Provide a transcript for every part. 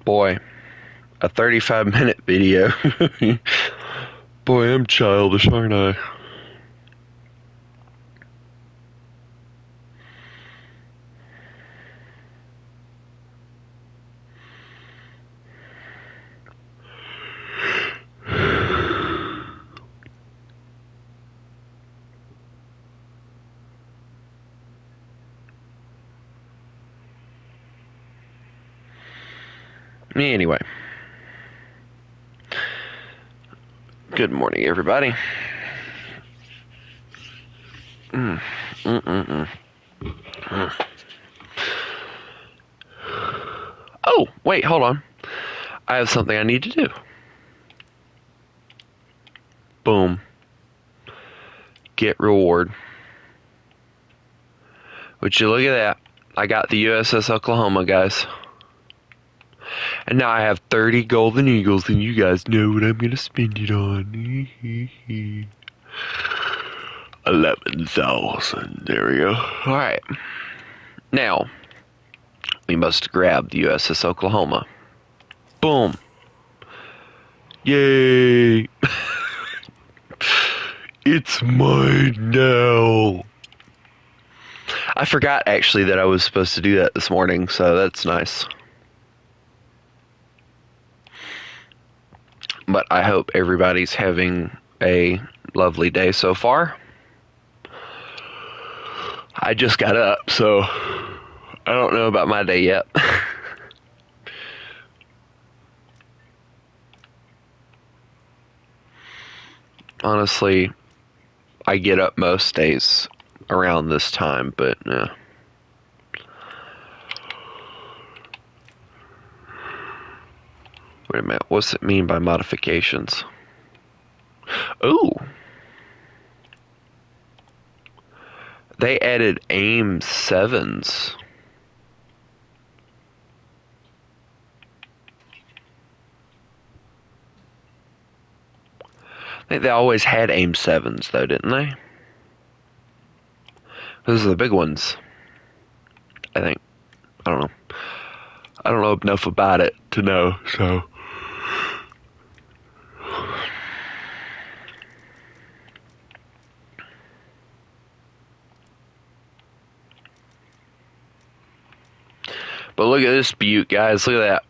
Boy, a 35-minute video. Boy, I'm childish, aren't I? Anyway. Good morning, everybody. Oh, wait, hold on. I have something I need to do. Boom. Get reward. Would you look at that? I got the USS Oklahoma, guys. And now I have 30 golden eagles, and you guys know what I'm going to spend it on. 11,000. There we go. Alright. Now, we must grab the USS Oklahoma. Boom. Yay. It's mine now. I forgot, actually, that I was supposed to do that this morning, so that's nice. But I hope everybody's having a lovely day so far. I just got up, so I don't know about my day yet. Honestly, I get up most days around this time, but yeah. Wait a minute, what's it mean by modifications? Ooh! They added aim 7s. I think they always had aim 7s, though, didn't they? Those are the big ones, I think. I don't know. I don't know enough about it to know, so. But look at this butte, guys. Look at that.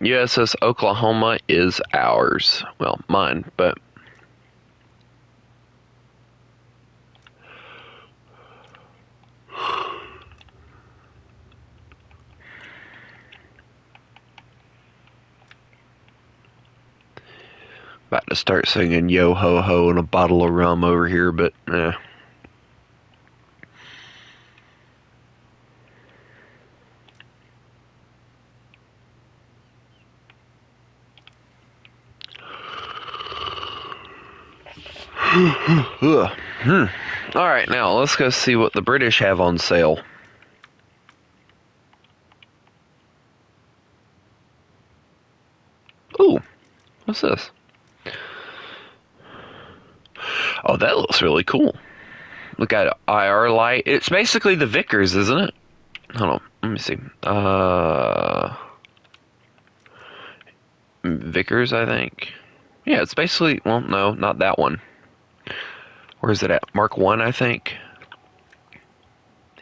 USS Oklahoma is ours. Well, mine, but. About to start singing Yo Ho Ho and a bottle of rum over here, but eh. Alright, now let's go see what the British have on sale. Ooh, what's this? Oh, that looks really cool. Look at IR light. It's basically the Vickers, isn't it? Hold on, let me see. Vickers, I think. Yeah, it's basically, well, no, not that one. Where is it at? Mark 1, I think.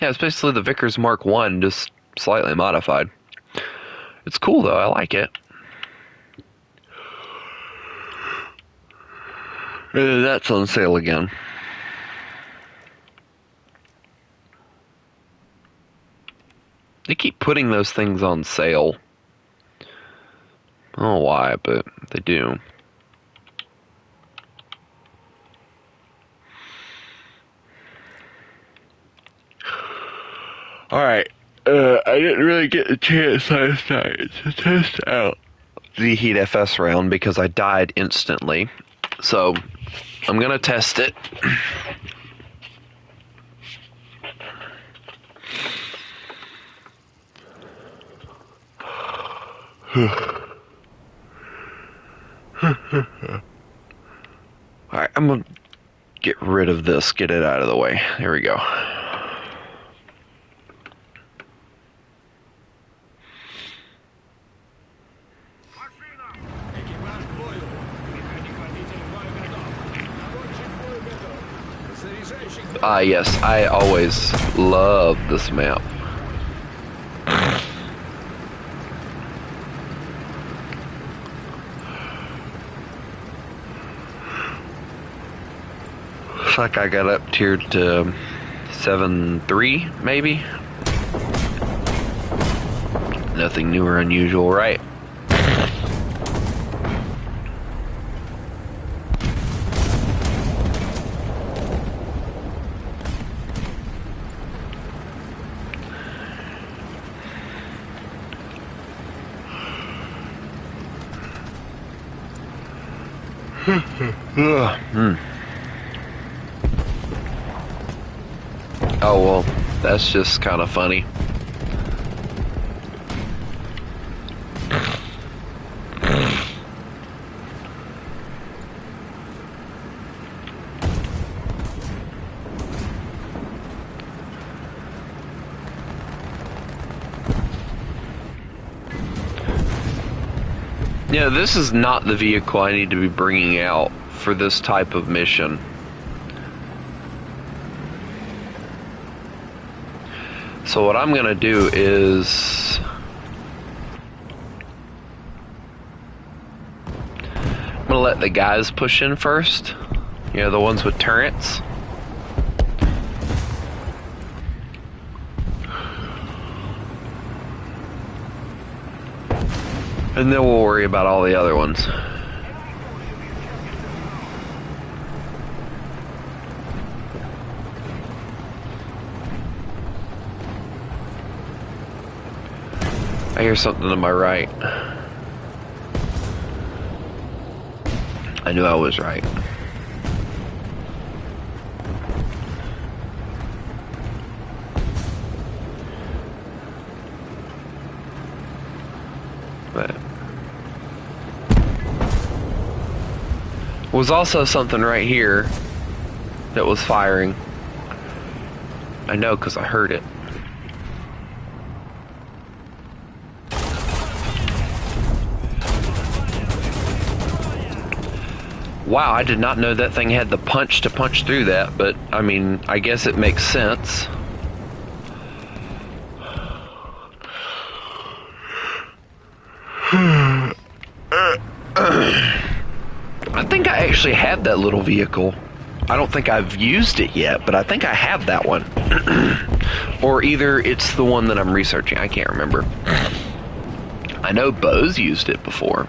Yeah, it's basically the Vickers Mark 1, just slightly modified. It's cool, though. I like it. That's on sale again. They keep putting those things on sale. I don't know why, but they do. Alright, I didn't really get a chance last night to test out the Heat FS round because I died instantly. So, I'm gonna test it. Alright, I'm gonna get rid of this, get it out of the way. There we go. Ah, yes, I always love this map. Looks like I got up tiered to 7-3, maybe? Nothing new or unusual, right? Oh, well, that's just kind of funny. Yeah, this is not the vehicle I need to be bringing out for this type of mission. So what I'm gonna do is I'm gonna let the guys push in first. You know, the ones with turrets. And then we'll worry about all the other ones. I hear something to my right. I knew I was right. But was also something right here that was firing. I know because I heard it. Wow, I did not know that thing had the punch to punch through that, but I mean, I guess it makes sense. I think I actually have that little vehicle. I don't think I've used it yet, but I think I have that one. Or either it's the one that I'm researching, I can't remember. I know Bo's used it before.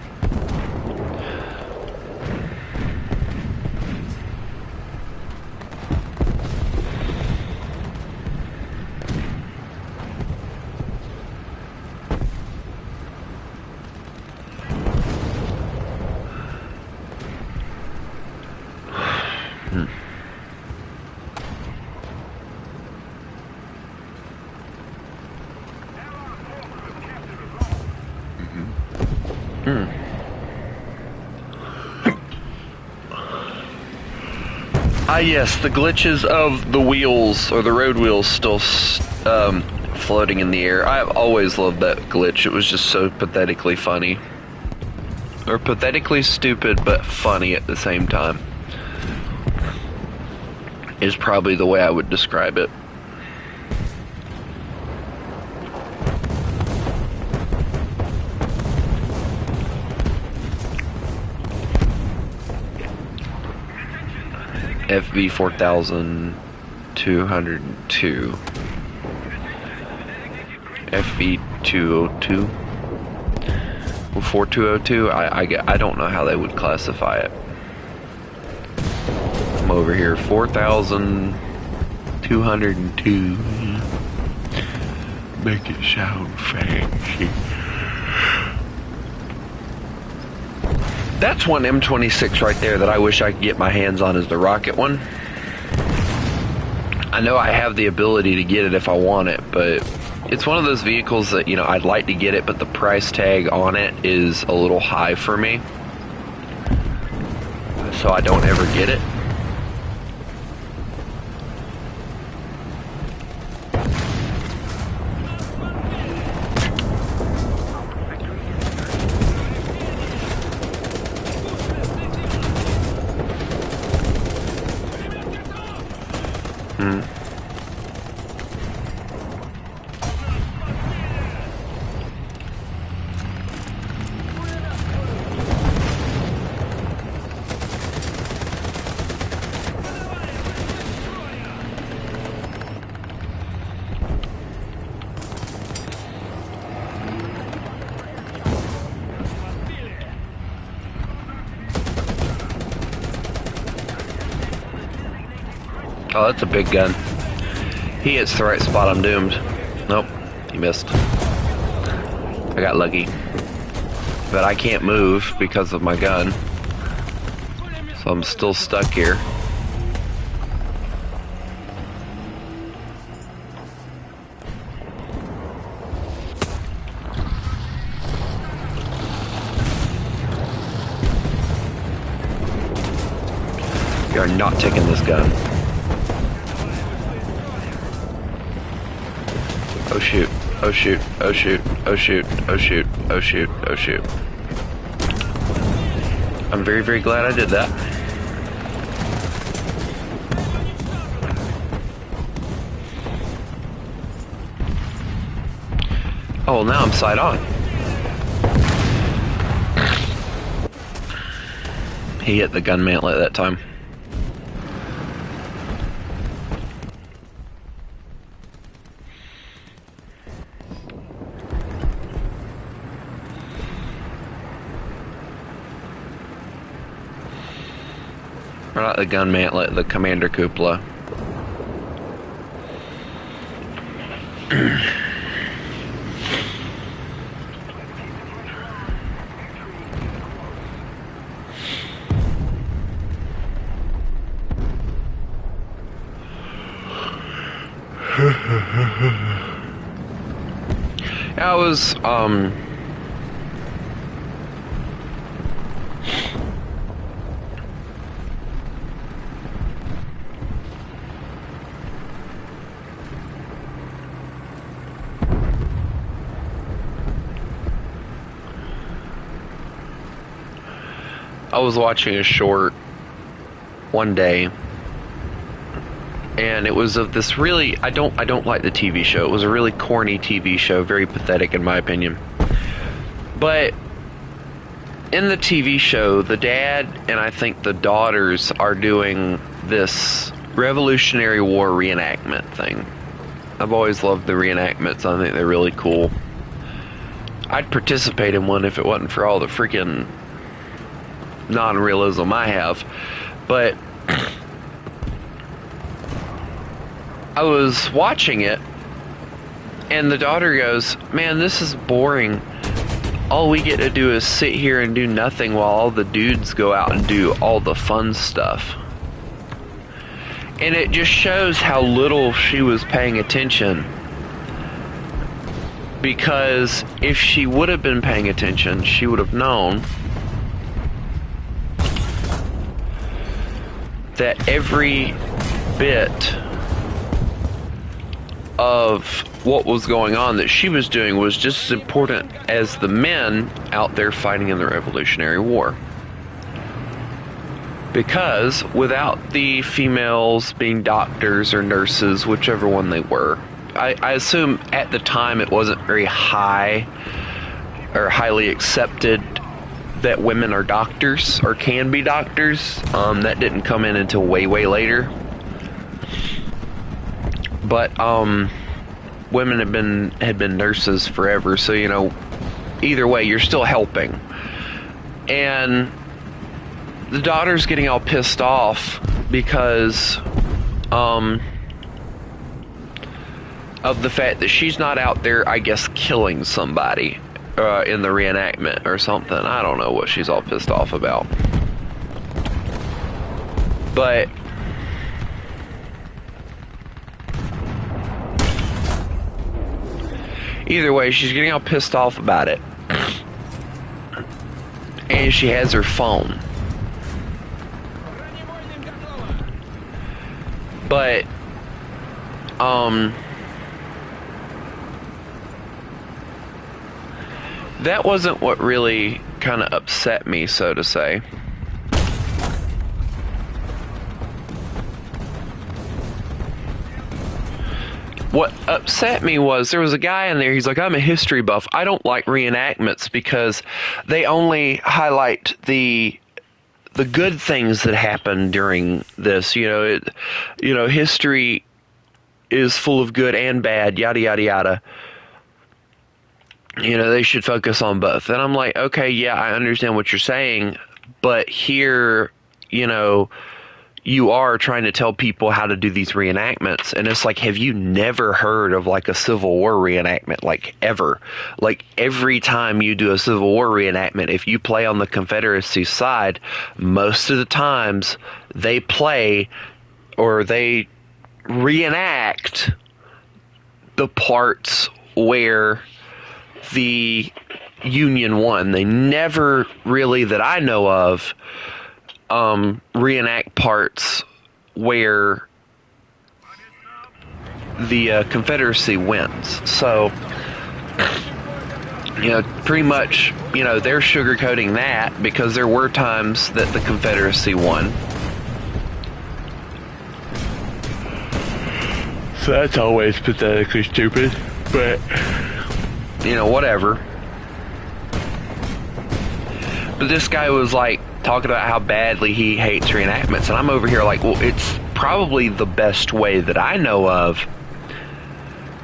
Ah, yes, the glitches of the wheels, or the road wheels, still floating in the air. I've always loved that glitch. It was just so pathetically funny. Or pathetically stupid, but funny at the same time. Is probably the way I would describe it. FV 4202. FV 202. 4202. I don't know how they would classify it. I'm over here. 4202. Make it sound fancy. That's one M26 right there that I wish I could get my hands on, is the rocket one. I know I have the ability to get it if I want it, but it's one of those vehicles that, you know, I'd like to get it, but the price tag on it is a little high for me. So I don't ever get it. Oh, that's a big gun. He hits the right spot, I'm doomed. Nope, he missed. I got lucky. But I can't move because of my gun. So I'm still stuck here. You are not taking this gun. Oh shoot, oh shoot, oh shoot, oh shoot, oh shoot, oh shoot, oh shoot. I'm very, very glad I did that. Oh, well, now I'm side on. He hit the gun mantlet that time. Or not the gun mantlet, the commander cupola. I was, I was watching a short one day, and it was of this really, I don't like the TV show. It was a really corny TV show, very pathetic in my opinion. But in the TV show, the dad and I think the daughters are doing this Revolutionary War reenactment thing. I've always loved the reenactments. I think they're really cool. I'd participate in one if it wasn't for all the freaking non-realism I have. But I was watching it, and the daughter goes, "Man, this is boring. All we get to do is sit here and do nothing while all the dudes go out and do all the fun stuff." And it just shows how little she was paying attention. Because if she would have been paying attention, she would have known that every bit of what was going on that she was doing was just as important as the men out there fighting in the Revolutionary War. Because without the females being doctors or nurses, whichever one they were, I assume at the time it wasn't very high or highly accepted that women are doctors or can be doctors. That didn't come in until way, way later. But women had been nurses forever, so you know, either way, you're still helping. And the daughter's getting all pissed off because of the fact that she's not out there, I guess, killing somebody in the reenactment or something. I don't know what she's all pissed off about. But either way, she's getting all pissed off about it. And she has her phone. But, that wasn't what really kind of upset me, so to say. What upset me was there was a guy in there, he's like, "I'm a history buff. I don't like reenactments because they only highlight the good things that happened during this. You know, history is full of good and bad, yada, yada, yada. You know, they should focus on both." And I'm like, okay, yeah, I understand what you're saying, but here, you know, you are trying to tell people how to do these reenactments, and it's like, have you never heard of like a Civil War reenactment, like ever? Like every time you do a Civil War reenactment, if you play on the Confederacy side, most of the times they play or they reenact the parts where the Union won. They never really, that I know of, reenact parts where the Confederacy wins. So, pretty much, they're sugarcoating that because there were times that the Confederacy won. So that's always pathetically stupid, but, whatever. But this guy was like talking about how badly he hates reenactments, and I'm over here like, well, it's probably the best way that I know of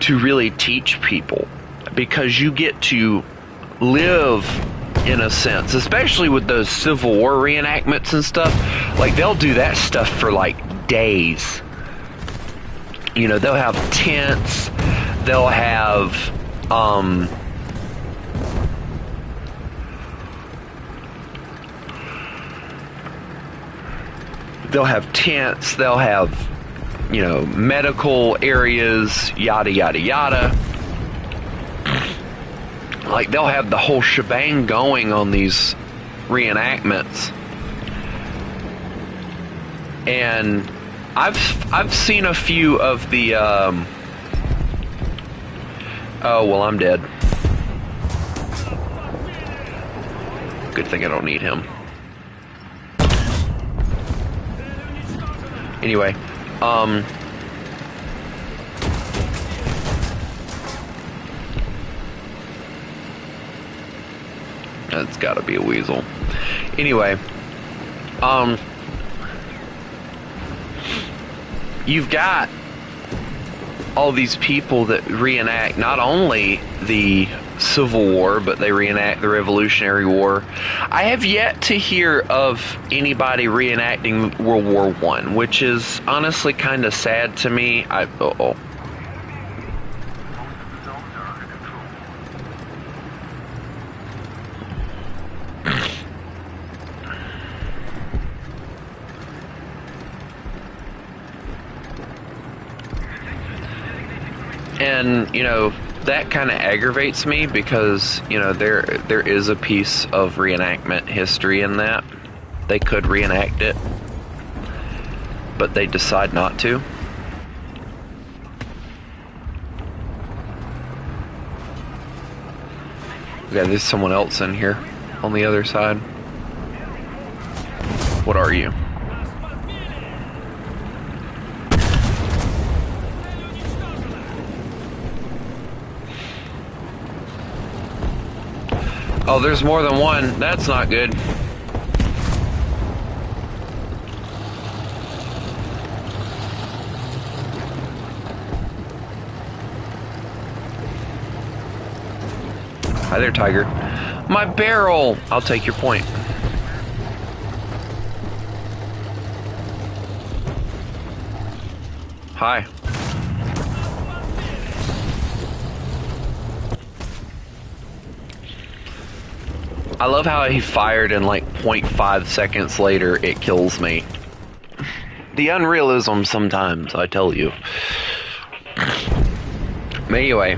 to really teach people, because you get to live in a sense, especially with those Civil War reenactments and stuff. Like, they'll do that stuff for like days. They'll have tents, they'll have tents, they'll have medical areas, yada yada yada. Like, they'll have the whole shebang going on these reenactments. And I've seen a few of the oh well, I'm dead. Good thing I don't need him. Anyway, that's gotta be a weasel. Anyway, you've got all these people that reenact not only the Civil War, but they reenact the Revolutionary War. I have yet to hear of anybody reenacting World War I, which is honestly kind of sad to me. And, that kind of aggravates me because, there is a piece of reenactment history in that. They could reenact it, but they decide not to. Okay, there's someone else in here on the other side. What are you? Oh, there's more than one. That's not good. Hi there, Tiger. My barrel! I'll take your point. Hi. I love how he fired and like 0.5 seconds later it kills me. The unrealism sometimes, I tell you. But anyway,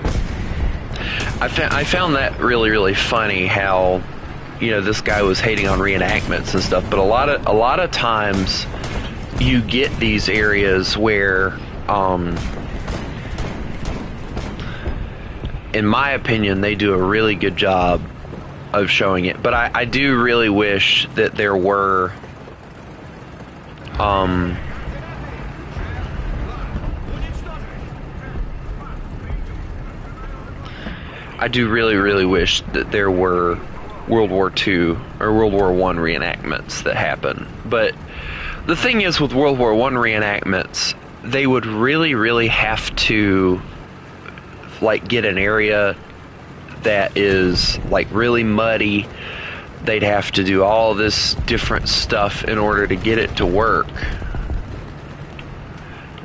I found that really, really funny how, this guy was hating on reenactments and stuff, but a lot of times you get these areas where, in my opinion, they do a really good job of showing it. But I do really wish that there were I do really, really wish that there were World War II or World War I reenactments that happen. But the thing is, with World War I reenactments, they would really, really have to like get an area that is like really muddy. They'd have to do all this different stuff in order to get it to work.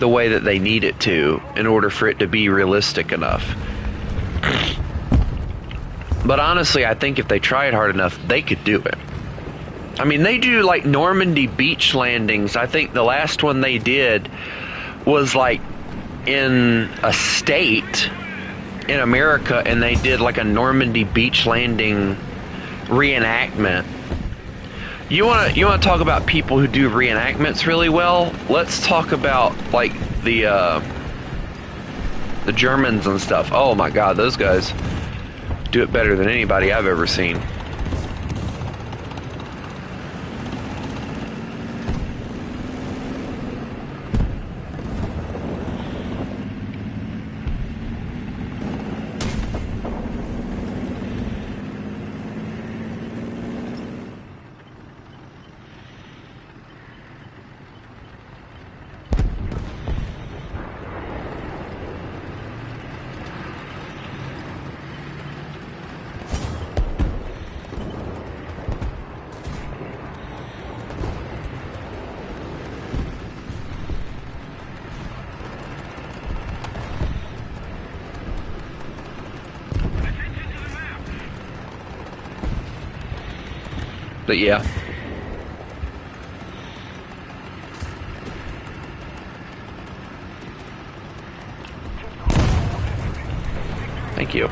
the way that they need it to in order for it to be realistic enough. But honestly, I think if they tried hard enough, they could do it. I mean, they do like Normandy beach landings. I think the last one they did was like in a state in America, and they did like a Normandy beach landing reenactment. You want to talk about people who do reenactments really well? Let's talk about like the Germans and stuff. Oh my God, those guys do it better than anybody I've ever seen. But yeah. Thank you.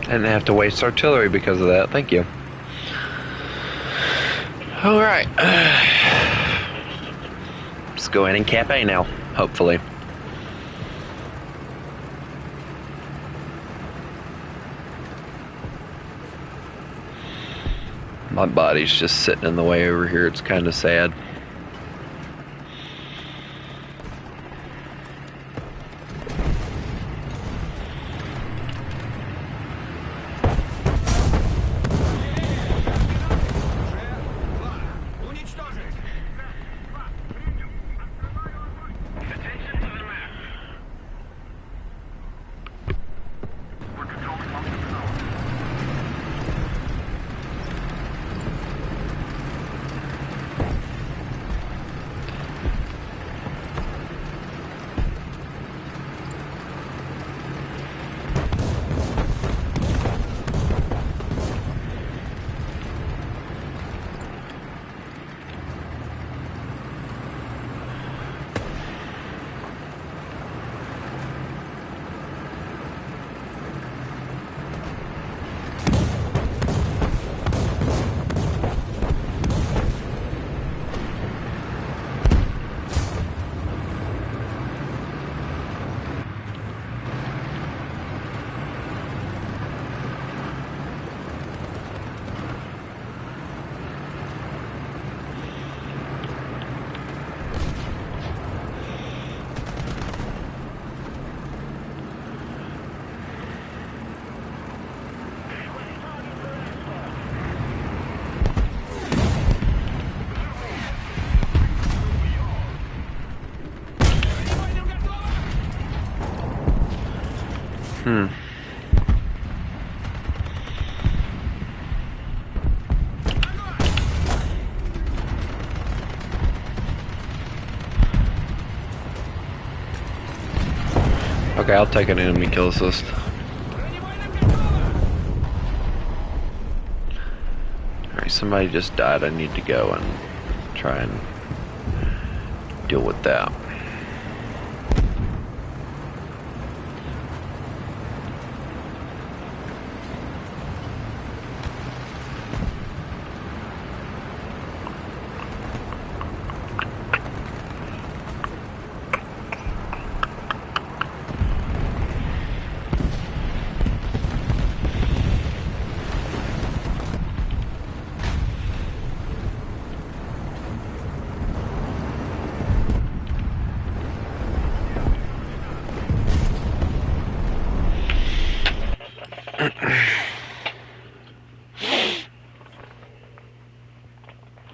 I didn't have to waste artillery because of that. Thank you. Alright. Let's go in and cap A now, hopefully. My body's just sitting in the way over here. It's kind of sad. Okay, I'll take an enemy kill assist. Alright, somebody just died. I need to go and try and deal with that.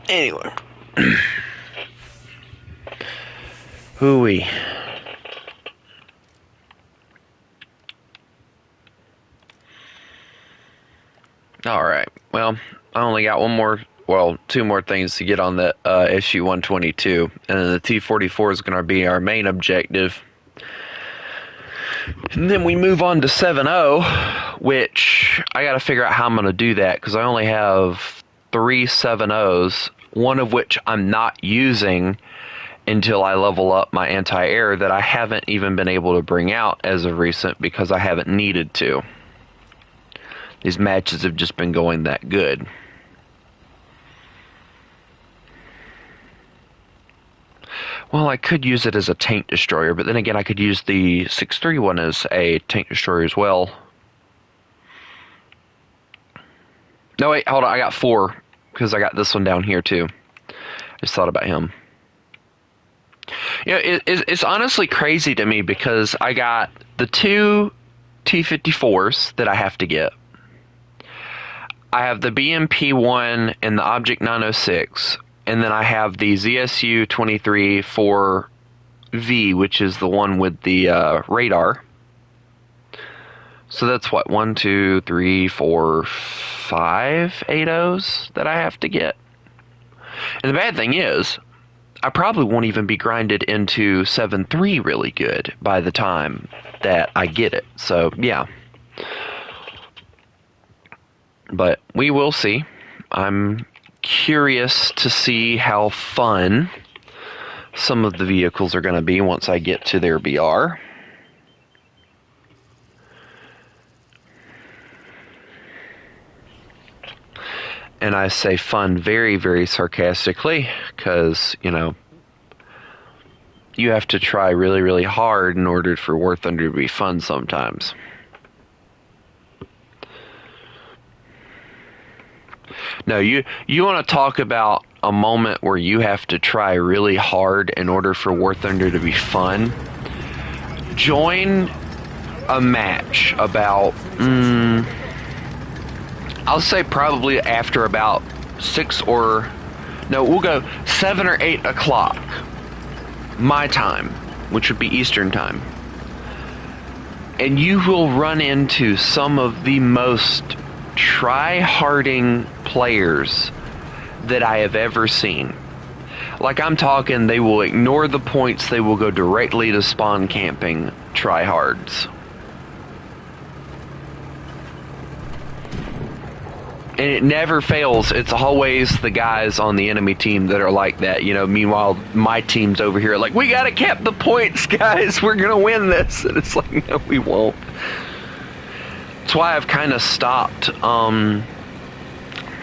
Anyway. Hooey. Alright, well, I only got one more, well, two more things to get on the SU-122, and then the T-44 is going to be our main objective. And then we move on to 7.0, which I got to figure out how I'm going to do that, because I only have 3 7.0s, one of which I'm not using until I level up my anti-air that I haven't even been able to bring out as of recent because I haven't needed to. These matches have just been going that good. Well, I could use it as a tank destroyer, but then again I could use the 6.3 one as a tank destroyer as well. No, wait, hold on, I got 4, because I got this one down here too. I just thought about him. You know, it's honestly crazy to me because I got the 2 T-54s that I have to get. I have the BMP-1 and the Object 906, and then I have the ZSU-23-4V, which is the one with the radar. So that's what, 1, 2, 3, 4, 5 8.0s that I have to get. And the bad thing is, I probably won't even be grinded into 7.3 really good by the time that I get it. So, yeah. But we will see. I'm curious to see how fun some of the vehicles are going to be once I get to their BR. And I say fun very, very sarcastically because, you know, you have to try really, really hard in order for War Thunder to be fun sometimes. No, you want to talk about a moment where you have to try really hard in order for War Thunder to be fun. Join a match about... I'll say probably after about 6 or... No, we'll go 7 or 8 o'clock. My time, which would be Eastern time. And you will run into some of the most try-harding players that I have ever seen. Like, I'm talking, they will ignore the points, they will go directly to spawn camping tryhards. And it never fails. It's always the guys on the enemy team that are like that. You know, meanwhile, my team's over here like, we gotta cap the points, guys. We're gonna win this. And it's like, no, we won't. That's why I've kind of stopped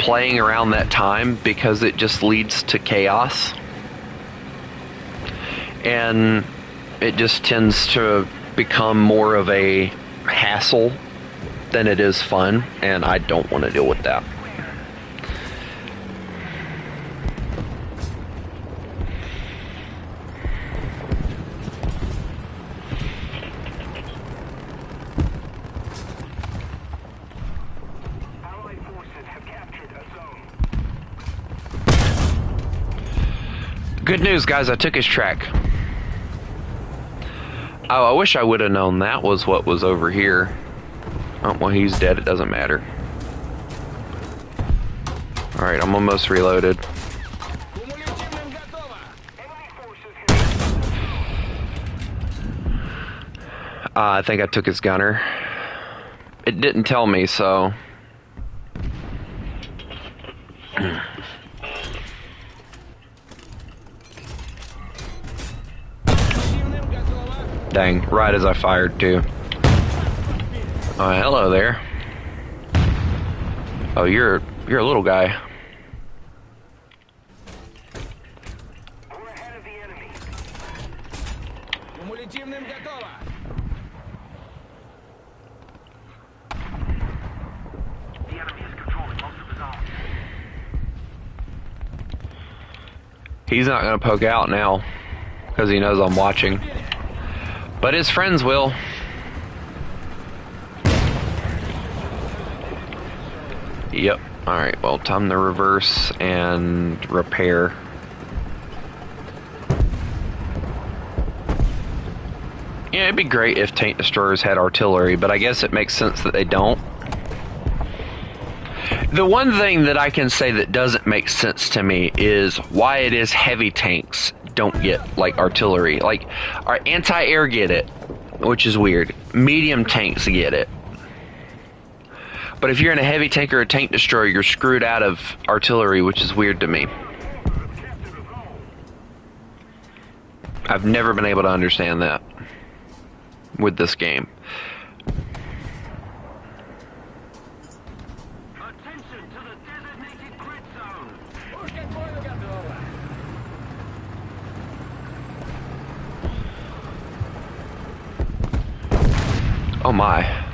playing around that time, because it just leads to chaos. And it just tends to become more of a hassle than it is fun, and I don't want to deal with that. Allied forces have captured a zone. Good news, guys, I took his track. Oh, I wish I would have known that was what was over here. Oh, well, he's dead. It doesn't matter. Alright, I'm almost reloaded. I think I took his gunner. It didn't tell me, so... Dang, right as I fired, too. Oh, hello there. Oh, you're a little guy. We're ahead of the enemy. The enemy is controlling most of the zone. He's not gonna poke out now, because he knows I'm watching. But his friends will. Yep. Alright, well, time to reverse and repair. Yeah, it'd be great if tank destroyers had artillery, but I guess it makes sense that they don't. The one thing that I can say that doesn't make sense to me is why it is heavy tanks don't get, like, artillery. Like, our anti-air get it, which is weird. Medium tanks get it. But if you're in a heavy tank or a tank destroyer, you're screwed out of artillery, which is weird to me. I've never been able to understand that with this game. Attention to the designated grid zone. Oh my. That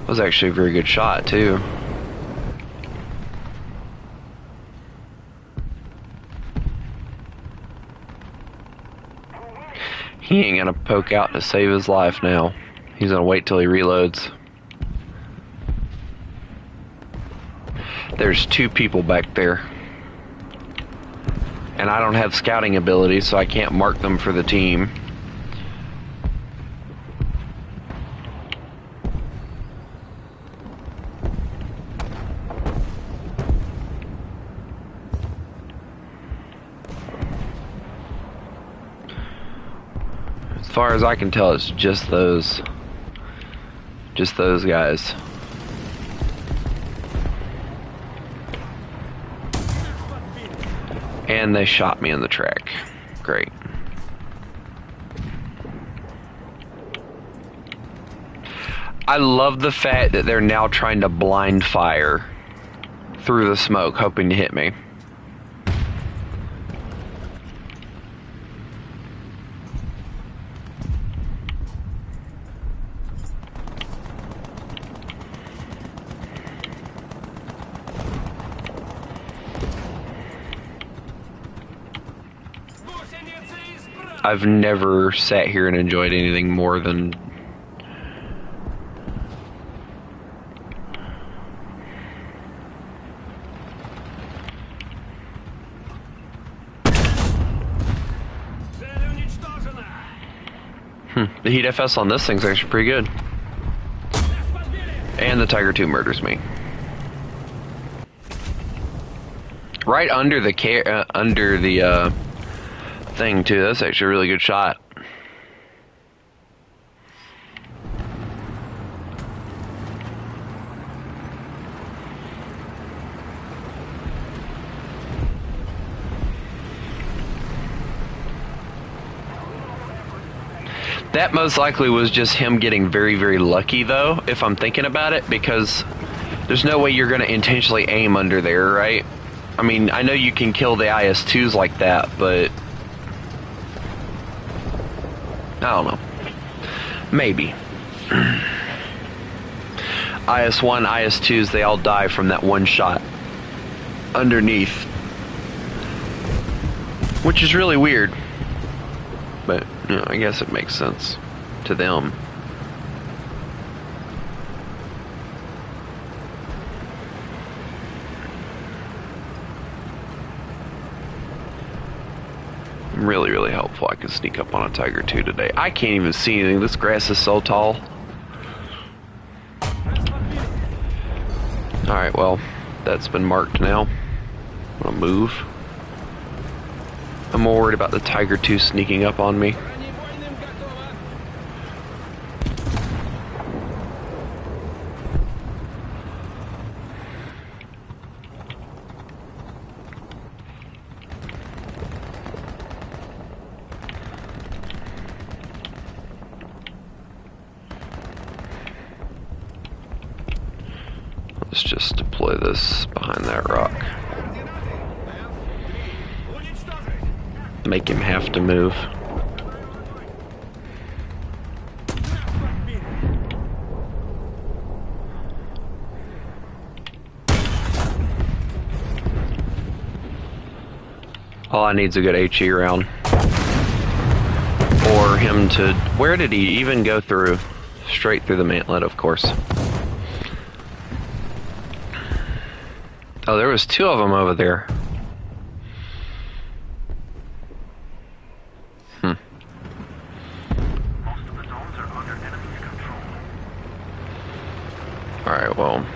was actually a very good shot, too. He ain't gonna poke out to save his life now. He's gonna wait till he reloads. There's 2 people back there. And I don't have scouting ability, so I can't mark them for the team. As far as I can tell, it's just those guys. And they shot me in the track. Great. I love the fact that they're now trying to blind fire through the smoke, hoping to hit me. I've never sat here and enjoyed anything more than the heat FS on this thing's actually pretty good. And the Tiger 2 murders me. Right under the thing too. That's actually a really good shot. That most likely was just him getting very, very lucky, though, if I'm thinking about it, because there's no way you're going to intentionally aim under there, right? I mean, I know you can kill the IS-2s like that, but I don't know. Maybe. IS-1, IS-2s, they all die from that one shot underneath, which is really weird. But, you know, I guess it makes sense to them. Really, really helpful. I can sneak up on a Tiger 2 today. I can't even see anything. This grass is so tall. Alright, well, that's been marked now. I'm gonna move. I'm more worried about the Tiger 2 sneaking up on me. Let's just deploy this behind that rock. Make him have to move. All I need is a good HE round. Or him to... Where did he even go through? Straight through the mantlet, of course. Oh, there was 2 of them over there. Alright, well,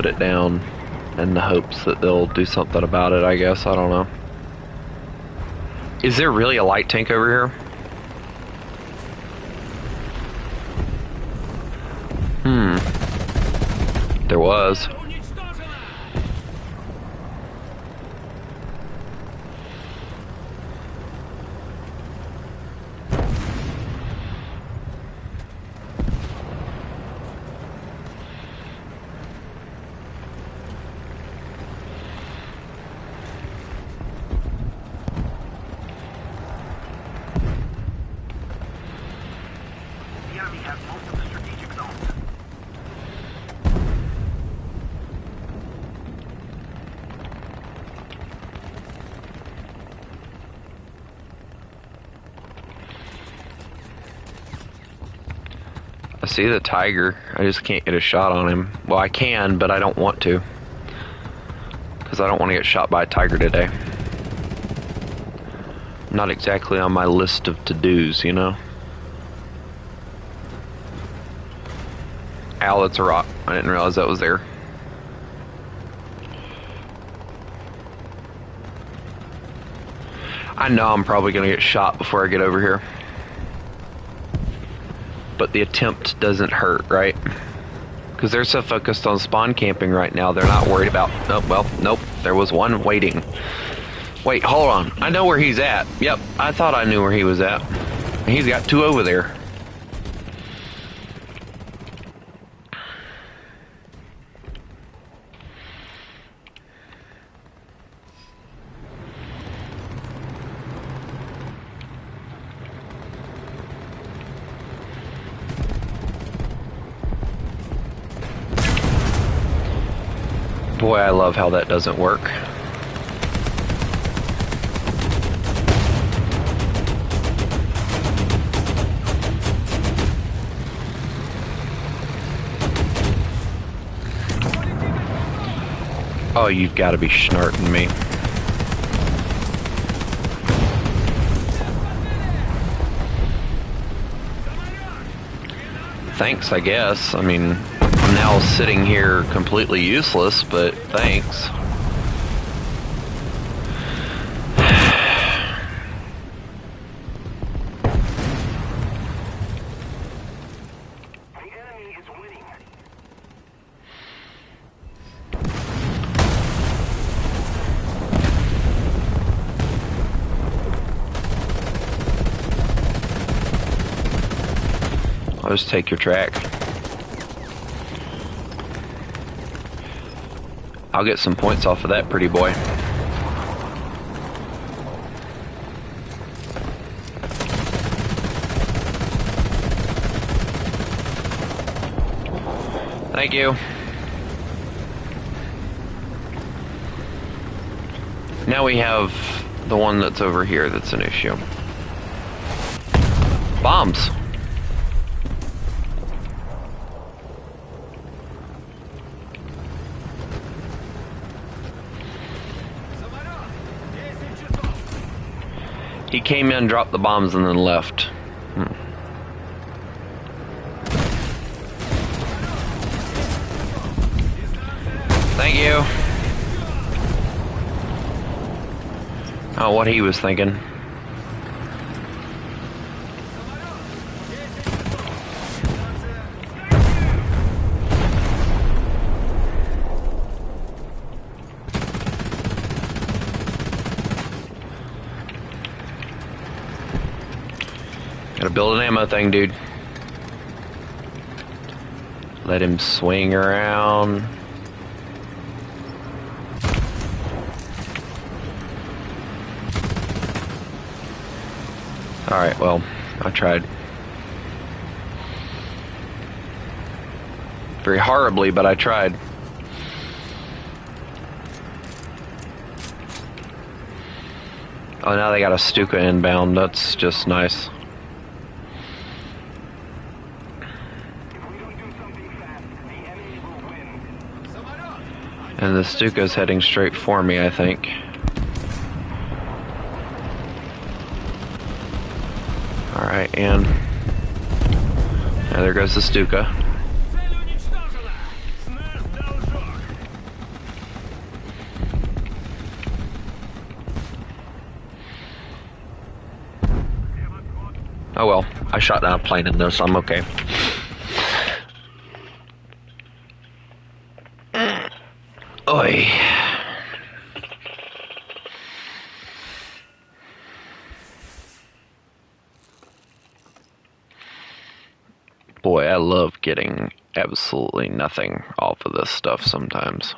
put it down in the hopes that they'll do something about it, I guess. I don't know. Is there really a light tank over here? There was. The enemy has most of the strategic zones. I see the tiger. I just can't get a shot on him. Well, I can, but I don't want to. Because I don't want to get shot by a tiger today. Not exactly on my list of to-dos, you know? Ow, that's a rock. I didn't realize that was there. I know I'm probably going to get shot before I get over here. But the attempt doesn't hurt, right? Because they're so focused on spawn camping right now, they're not worried about... Oh, well, nope. There was one waiting. Wait, hold on. I know where he's at. Yep, I thought I knew where he was at. He's got two over there. Boy, I love how that doesn't work. Oh, you've got to be snarting me. Thanks, I guess. I mean, I'm now sitting here completely useless, but thanks. The enemy is winning. I'll just take your track. I'll get some points off of that pretty boy. Thank you. Now we have the one that's over here that's an issue. Bombs. He came in, dropped the bombs, and then left. Thank you. Oh, what he was thinking. Gotta build an ammo thing, dude. Let him swing around. Alright, well, I tried. Very horribly, but I tried. Oh, now they got a Stuka inbound. That's just nice. And the Stuka's heading straight for me, I think. Alright, and... yeah, there goes the Stuka. Oh well, I shot down a plane in this, I'm okay. Oi. Boy, I love getting absolutely nothing off of this stuff sometimes.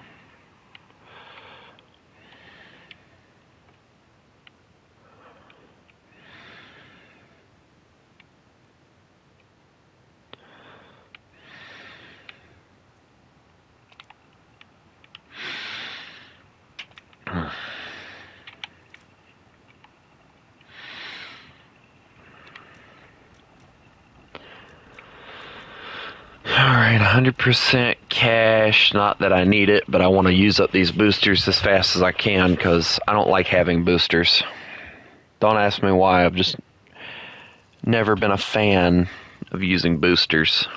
Alright, 100% cash. Not that I need it, but I want to use up these boosters as fast as I can because I don't like having boosters. Don't ask me why, I've just never been a fan of using boosters.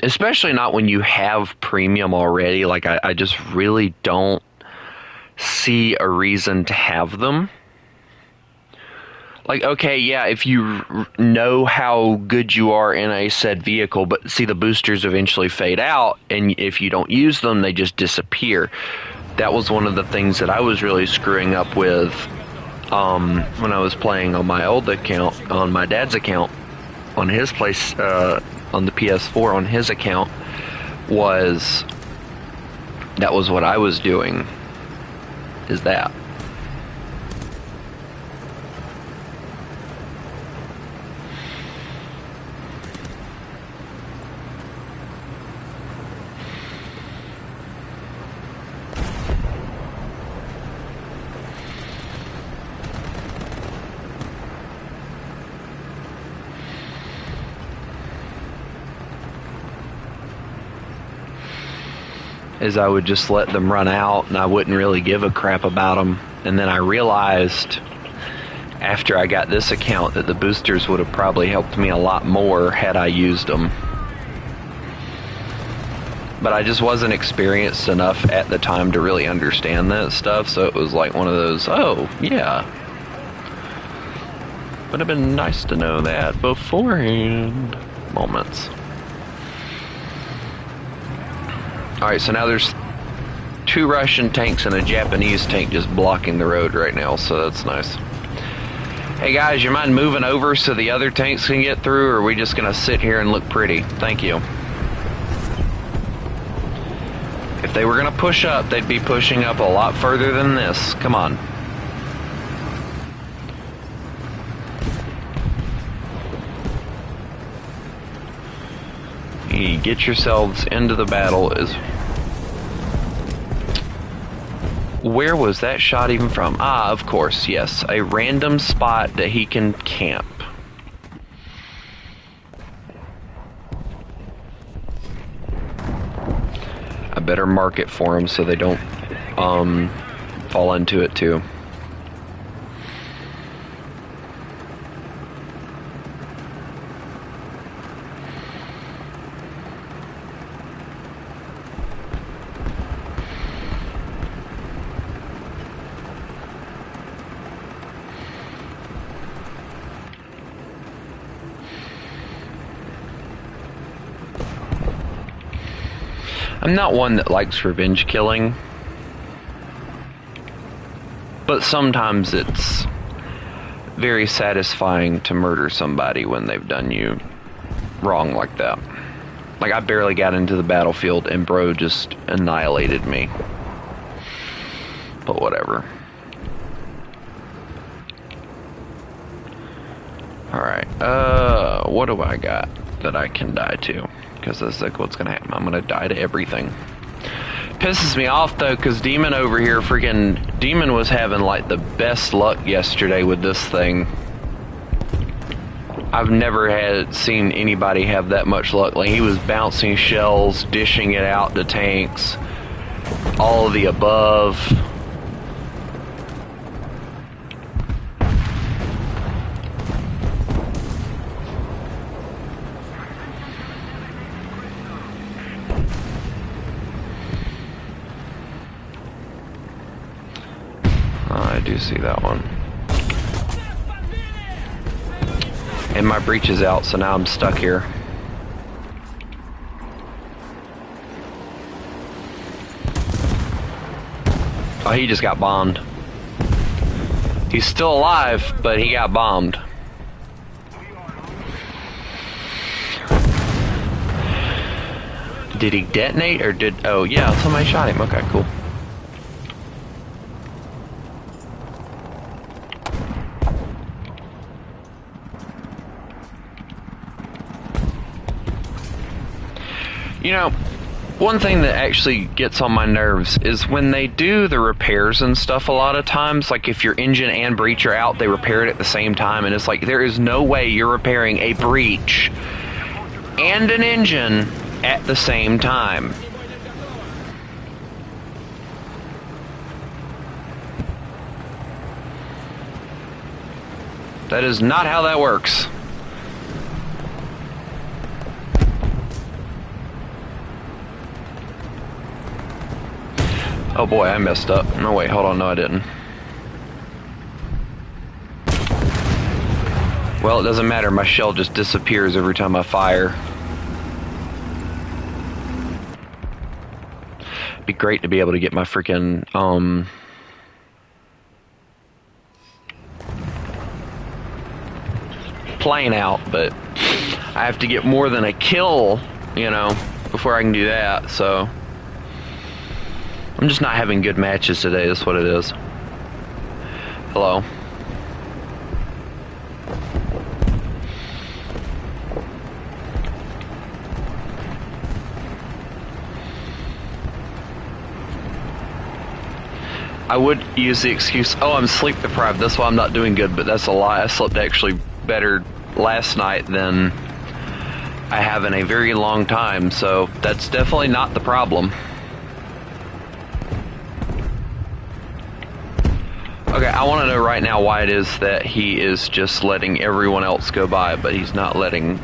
Especially not when you have premium already. Like, I just really don't see a reason to have them. Like, okay, yeah, if you know how good you are in a said vehicle, but see, the boosters eventually fade out, and if you don't use them, they just disappear. That was one of the things that I was really screwing up with when I was playing on my old account, on my dad's account, on his place, on the PS4, on his account, that was what I was doing, is that. Is I would just let them run out and I wouldn't really give a crap about them. And then I realized after I got this account that the boosters would have probably helped me a lot more had I used them. But I just wasn't experienced enough at the time to really understand that stuff, so it was like one of those, oh, yeah. Would have been nice to know that beforehand moments. Alright, so now there's 2 Russian tanks and a Japanese tank just blocking the road right now, so that's nice. Hey guys, you mind moving over so the other tanks can get through, or are we just gonna sit here and look pretty? Thank you. If they were gonna push up, they'd be pushing up a lot further than this. Come on. You get yourselves into the battle. Where was that shot even from? Ah, of course, yes. A random spot that he can camp. I better mark it for him so they don't fall into it too. I'm not one that likes revenge killing, but sometimes it's very satisfying to murder somebody when they've done you wrong like that. Like, I barely got into the battlefield and bro just annihilated me. But whatever. Alright, what do I got that I can die to? Because that's like what's gonna happen. I'm gonna die to everything. Pisses me off though, because Demon over here, Demon was having like the best luck yesterday with this thing. I've never seen anybody have that much luck. Like, he was bouncing shells, dishing it out to tanks, all of the above. I do see that one. And my breach is out, so now I'm stuck here. Oh, he just got bombed. He's still alive, but he got bombed. Did he detonate or did... Oh, yeah, somebody shot him. Okay, cool. You know, one thing that actually gets on my nerves is when they do the repairs and stuff a lot of times, like if your engine and breach are out, they repair it at the same time, and it's like, there is no way you're repairing a breach and an engine at the same time. That is not how that works. Oh boy, I messed up. No, wait, hold on, no I didn't. Well, it doesn't matter, my shell just disappears every time I fire. It'd be great to be able to get my freaking, plane out, but I have to get more than a kill, you know, before I can do that, so... I'm just not having good matches today, that's what it is. Hello. I would use the excuse, oh, I'm sleep deprived, that's why I'm not doing good, but that's a lie. I slept actually better last night than I have in a very long time, so that's definitely not the problem. Okay, I want to know right now why it is that he is just letting everyone else go by, but he's not letting...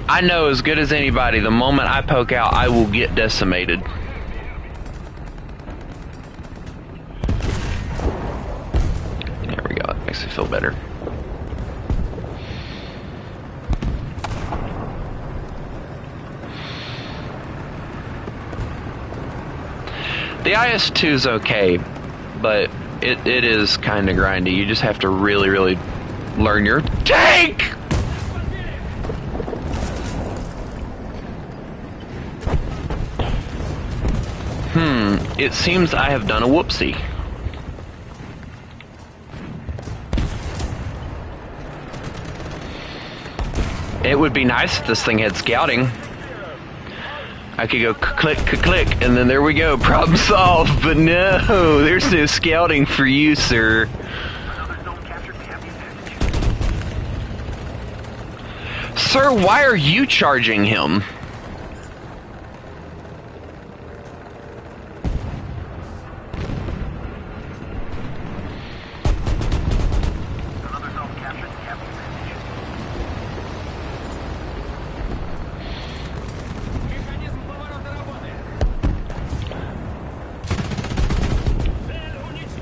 I know as good as anybody, the moment I poke out, I will get decimated. There we go, it makes me feel better. The IS-2 is okay, but it is kind of grindy. You just have to really, really learn your tank! It seems I have done a whoopsie. It would be nice if this thing had scouting. I could go click, click, and then there we go, problem solved. But no, there's no scouting for you, sir. Sir, why are you charging him?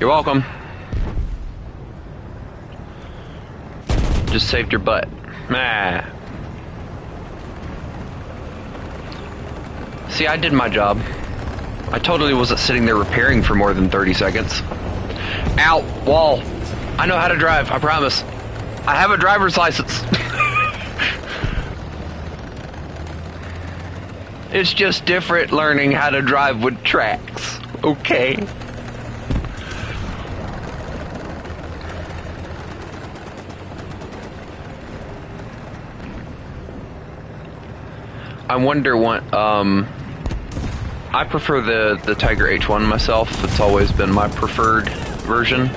You're welcome. Just saved your butt. Ah. See, I did my job. I totally wasn't sitting there repairing for more than 30 seconds. Ow! Wall! I know how to drive, I promise. I have a driver's license. It's just different learning how to drive with tracks. Okay? I wonder what, I prefer the Tiger H1 myself. It's always been my preferred version.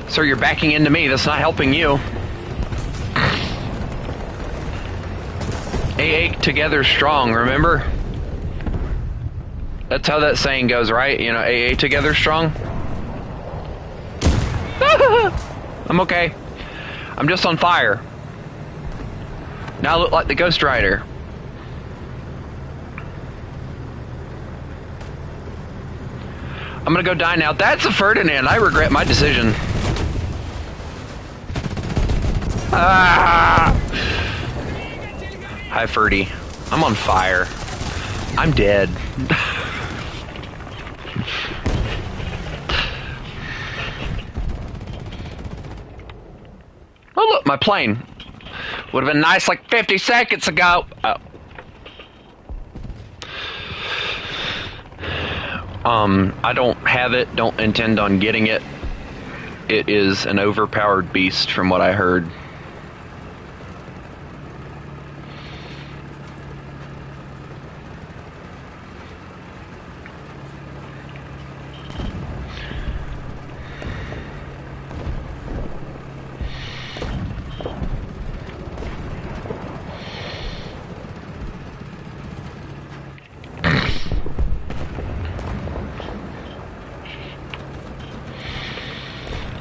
Sir, you're backing into me. That's not helping you. AA together strong, remember? That's how that saying goes, right? You know, AA together strong? I'm okay. I'm just on fire. Now I look like the Ghost Rider. I'm gonna go die now. That's a Ferdinand. I regret my decision. Ah! Hi, Ferdy. I'm on fire. I'm dead. Oh, look, my plane. Would have been nice like 50 seconds ago. Oh. I don't have it, don't intend on getting it. It is an overpowered beast from what I heard.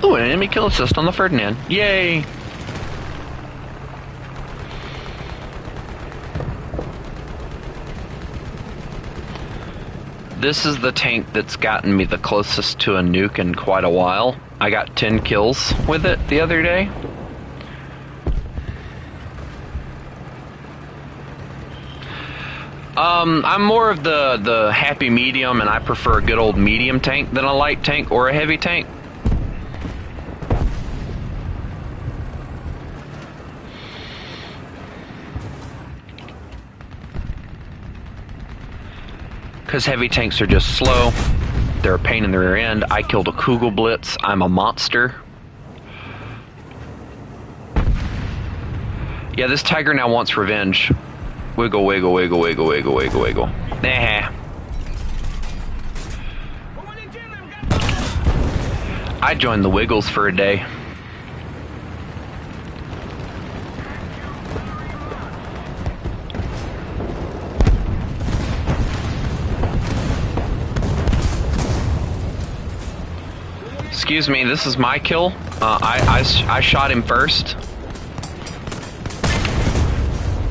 Ooh, an enemy kill assist on the Ferdinand. Yay! This is the tank that's gotten me the closest to a nuke in quite a while. I got 10 kills with it the other day. I'm more of the happy medium, and I prefer a good old medium tank than a light tank or a heavy tank. Because heavy tanks are just slow. They're a pain in the rear end. I killed a Kugelblitz. I'm a monster. Yeah, this tiger now wants revenge. Wiggle, wiggle, wiggle, wiggle, wiggle, wiggle, wiggle. Nah. I joined the Wiggles for a day. Excuse me, this is my kill. I shot him first.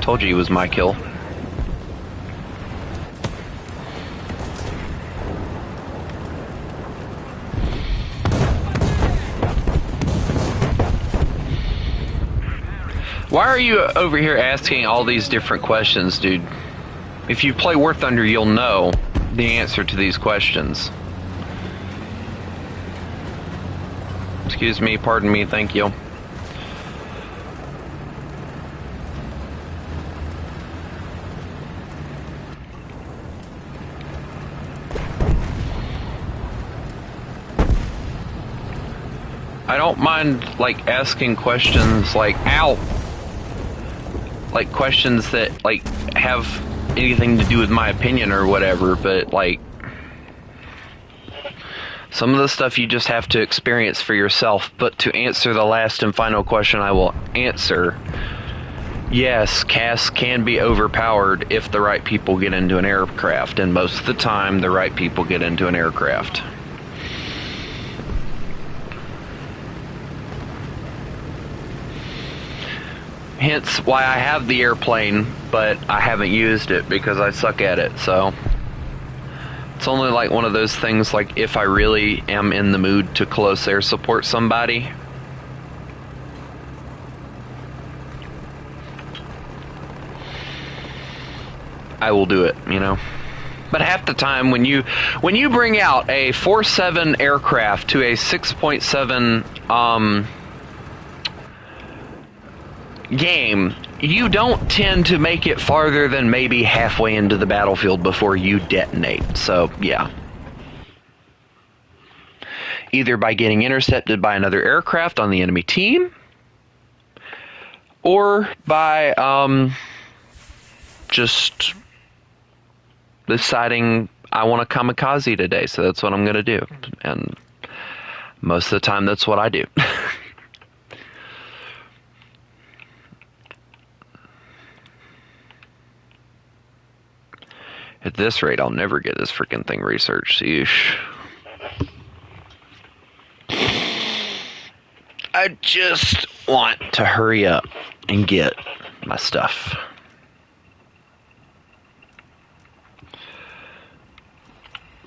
Told you he was my kill. Why are you over here asking all these different questions, dude? If you play War Thunder, you'll know the answer to these questions. Excuse me, pardon me, thank you. I don't mind, like, asking questions like, ow! Like, questions that, like, have anything to do with my opinion or whatever, but, like, some of the stuff you just have to experience for yourself. But to answer the last and final question I will answer, yes, CAS can be overpowered if the right people get into an aircraft, and most of the time the right people get into an aircraft. Hence why I have the airplane, but I haven't used it because I suck at it, so it's only like one of those things, like if I really am in the mood to close air support somebody, I will do it, you know. But half the time when you bring out a 4.7 aircraft to a 6.7 game, you don't tend to make it farther than maybe halfway into the battlefield before you detonate. So, yeah. Either by getting intercepted by another aircraft on the enemy team, or by just deciding I want to kamikaze today, so that's what I'm going to do. And most of the time, that's what I do. At this rate, I'll never get this freaking thing researched. Yeesh. I just want to hurry up and get my stuff.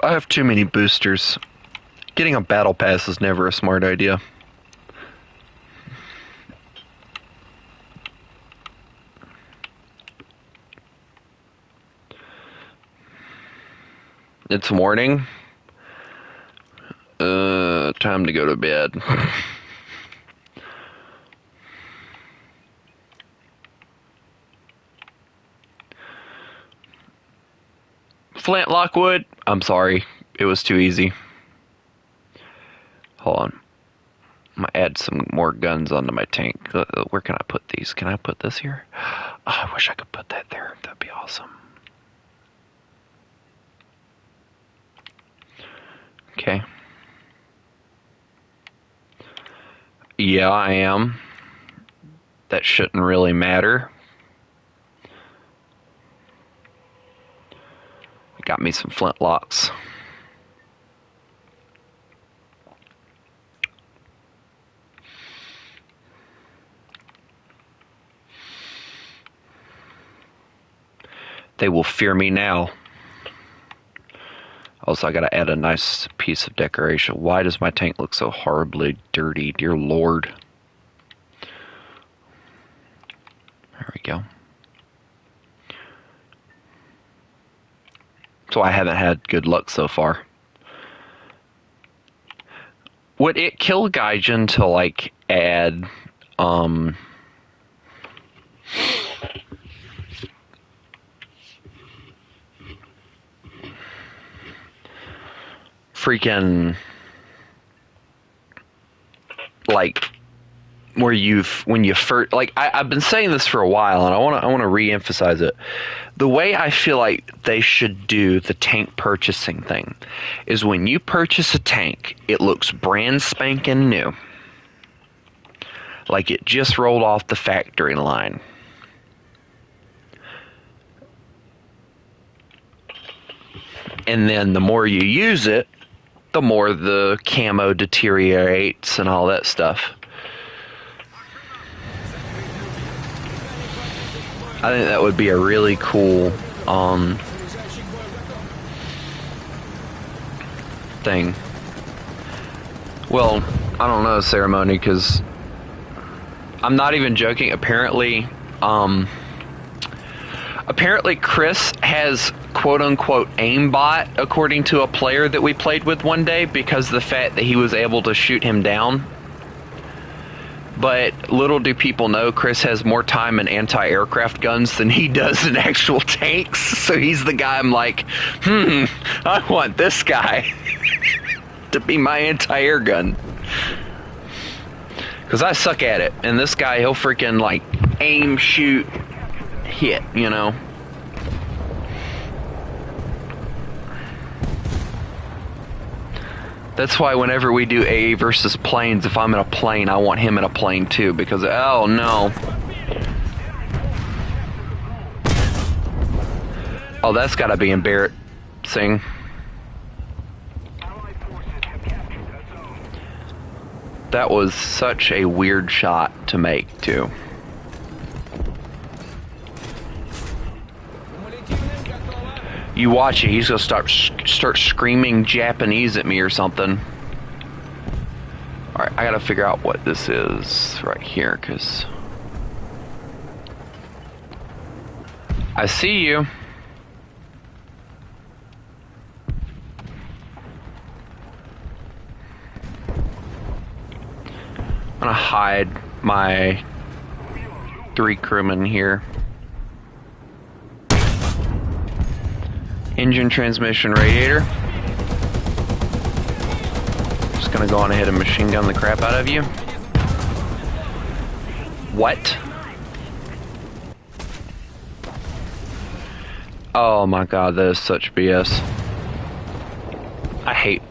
I have too many boosters. Getting a battle pass is never a smart idea. It's morning. Time to go to bed. Flintlock wood? I'm sorry. It was too easy. Hold on. I'm gonna add some more guns onto my tank. Where can I put these? Can I put this here? Oh, I wish I could put that there. That'd be awesome. Okay. Yeah, I am. That shouldn't really matter. Got me some flintlocks. They will fear me now. Also, I gotta add a nice piece of decoration. Why does my tank look so horribly dirty? Dear Lord. There we go. So I haven't had good luck so far. Would it kill Gaijin to, like, add, freaking, like, where when you first, like, I've been saying this for a while, and I want to re-emphasize it. The way I feel like they should do the tank purchasing thing is when you purchase a tank, it looks brand spanking new, like it just rolled off the factory line. And then the more you use it, the more the camo deteriorates and all that stuff. I think that would be a really cool thing. Well, I don't know, ceremony, because I'm not even joking. Apparently Chris has quote-unquote aimbot, according to a player that we played with one day, because of the fact that he was able to shoot him down. But little do people know, Chris has more time in anti-aircraft guns than he does in actual tanks. So he's the guy I'm like, I want this guy to be my anti-air gun. Because I suck at it. And this guy, he'll freaking, like, aim, shoot, hit, you know. That's why whenever we do AA versus planes, if I'm in a plane, I want him in a plane too, because, oh no. Oh, that's gotta be embarrassing. That was such a weird shot to make too. You watch it, he's gonna start screaming Japanese at me or something. Alright, I gotta figure out what this is right here, because I see you. I'm gonna hide my 3 crewmen here. Engine, transmission, radiator. Just gonna go on ahead and machine gun the crap out of you. What? Oh my god, that is such BS. I hate...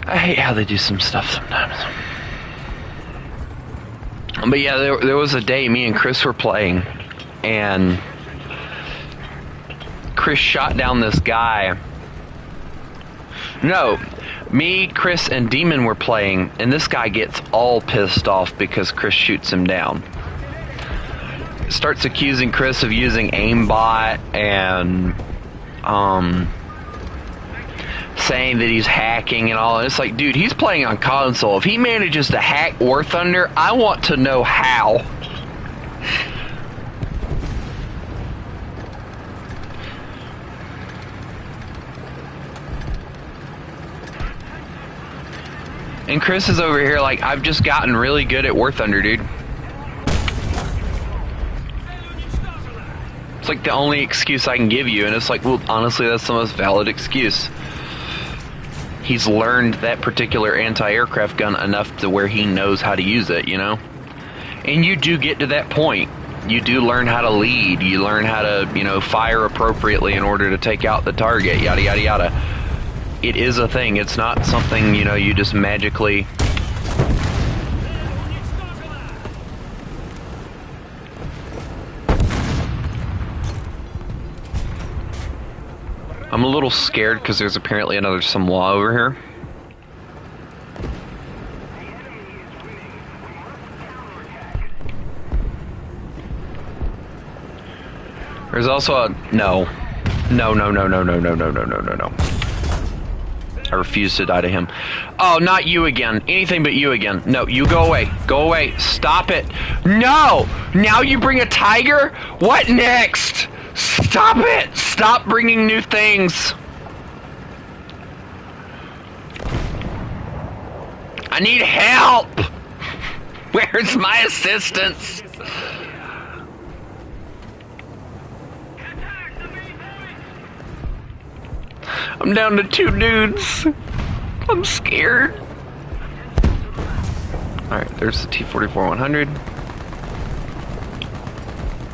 I hate how they do some stuff sometimes. But yeah, there was a day me and Chris were playing, and Chris shot down this guy. No, me, Chris, and Demon were playing, and this guy gets all pissed off because Chris shoots him down. Starts accusing Chris of using aimbot and saying that he's hacking and all. And it's like, dude, he's playing on console. If he manages to hack War Thunder, I want to know how. And Chris is over here like, I've just gotten really good at War Thunder, dude. It's like the only excuse I can give you, and it's like, well, honestly, that's the most valid excuse. He's learned that particular anti-aircraft gun enough to where he knows how to use it, you know? And you do get to that point. You do learn how to lead. You learn how to, you know, fire appropriately in order to take out the target, yada, yada, yada. It is a thing. It's not something, you know, you just magically... I'm a little scared because there's apparently another Samoa over here. There's also a... No. No, no, no, no, no, no, no, no, no, no, no. I refuse to die to him. Oh, not you again. Anything but you again. No, you go away. Go away. Stop it. No! Now you bring a tiger? What next? Stop it! Stop bringing new things! I need help! Where's my assistance? I'm down to 2 dudes. I'm scared. Alright, there's the T-44-100.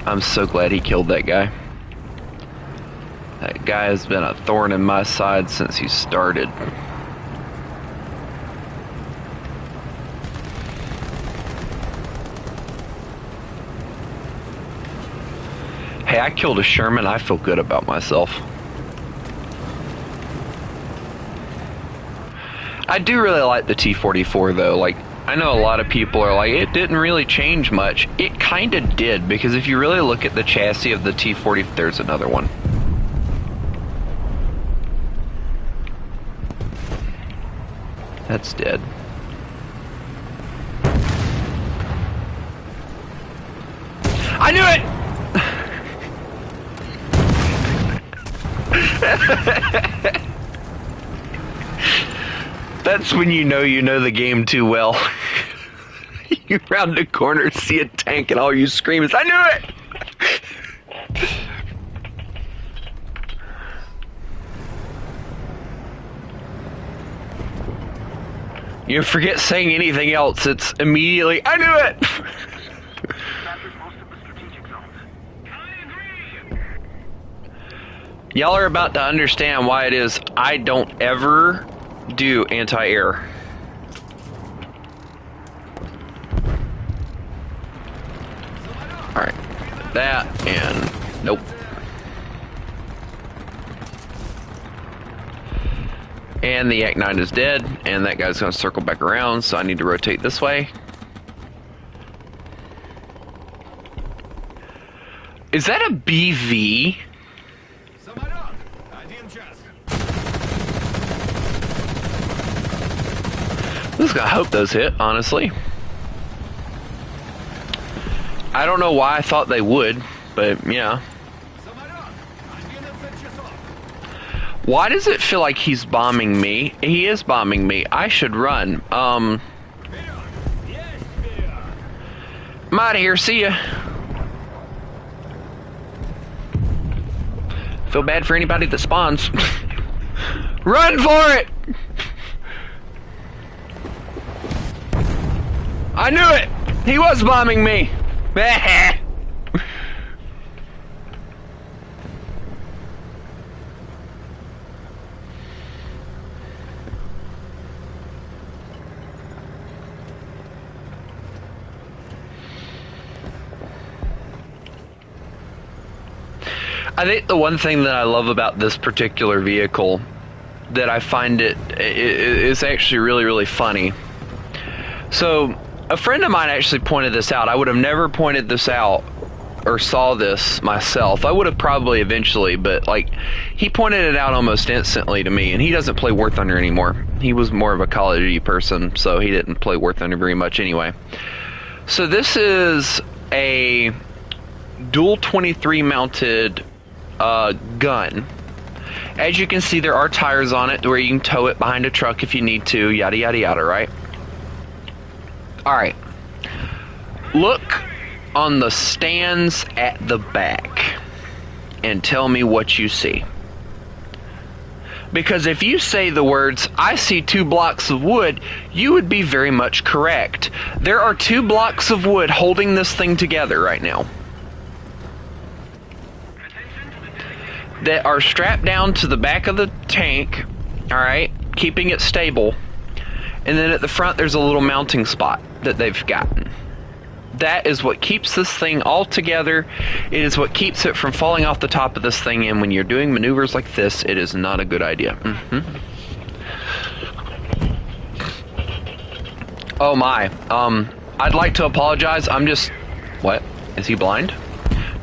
I'm so glad he killed that guy. That guy has been a thorn in my side since he started. Hey, I killed a Sherman. I feel good about myself. I do really like the T-44 though. Like, I know a lot of people are like, it didn't really change much. It kind of did, because if you really look at the chassis of the T-40, there's another one. That's dead. I knew it! That's when you know the game too well. You round the corner, see a tank, and all you scream is, I knew it! You forget saying anything else, it's immediately, I knew it! Captured most of the strategic zones. I agree. Y'all are about to understand why it is I don't ever do anti-air. Alright. That and... Nope. And the Yak 9 is dead, and that guy's going to circle back around, so I need to rotate this way. Is that a BV? I'm just gonna hope those hit, honestly. I don't know why I thought they would, but yeah. Why does it feel like he's bombing me? He is bombing me. I should run. I'm out of here. See ya. Feel bad for anybody that spawns. Run for it! I knew it! He was bombing me! I think the one thing that I love about this particular vehicle, that I find it is actually really, really funny. So, a friend of mine actually pointed this out. I would have never pointed this out or saw this myself. I would have probably eventually, but like, he pointed it out almost instantly to me, and he doesn't play War Thunder anymore. He was more of a Call of Duty person, so he didn't play War Thunder very much anyway. So this is a dual 23 mounted gun, As you can see, there are tires on it where you can tow it behind a truck if you need to, yada yada yada, right? Alright. Look on the stands at the back and tell me what you see. Because if you say the words, I see 2 blocks of wood, you would be very much correct. There are 2 blocks of wood holding this thing together right now that are strapped down to the back of the tank, alright, keeping it stable. And then at the front there's a little mounting spot that they've gotten. That is what keeps this thing all together. It is what keeps it from falling off the top of this thing, and when you're doing maneuvers like this, it is not a good idea. Oh my. I'd like to apologize. I'm just... What? Is he blind?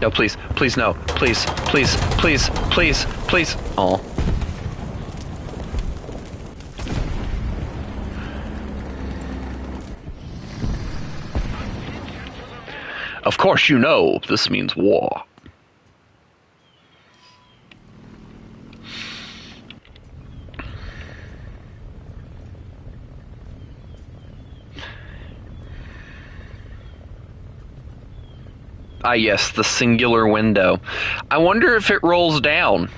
No, please. Please, no. Please. Please. Please. Please. Please. Oh. Of course you know this means war. Ah yes, the singular window. I wonder if it rolls down.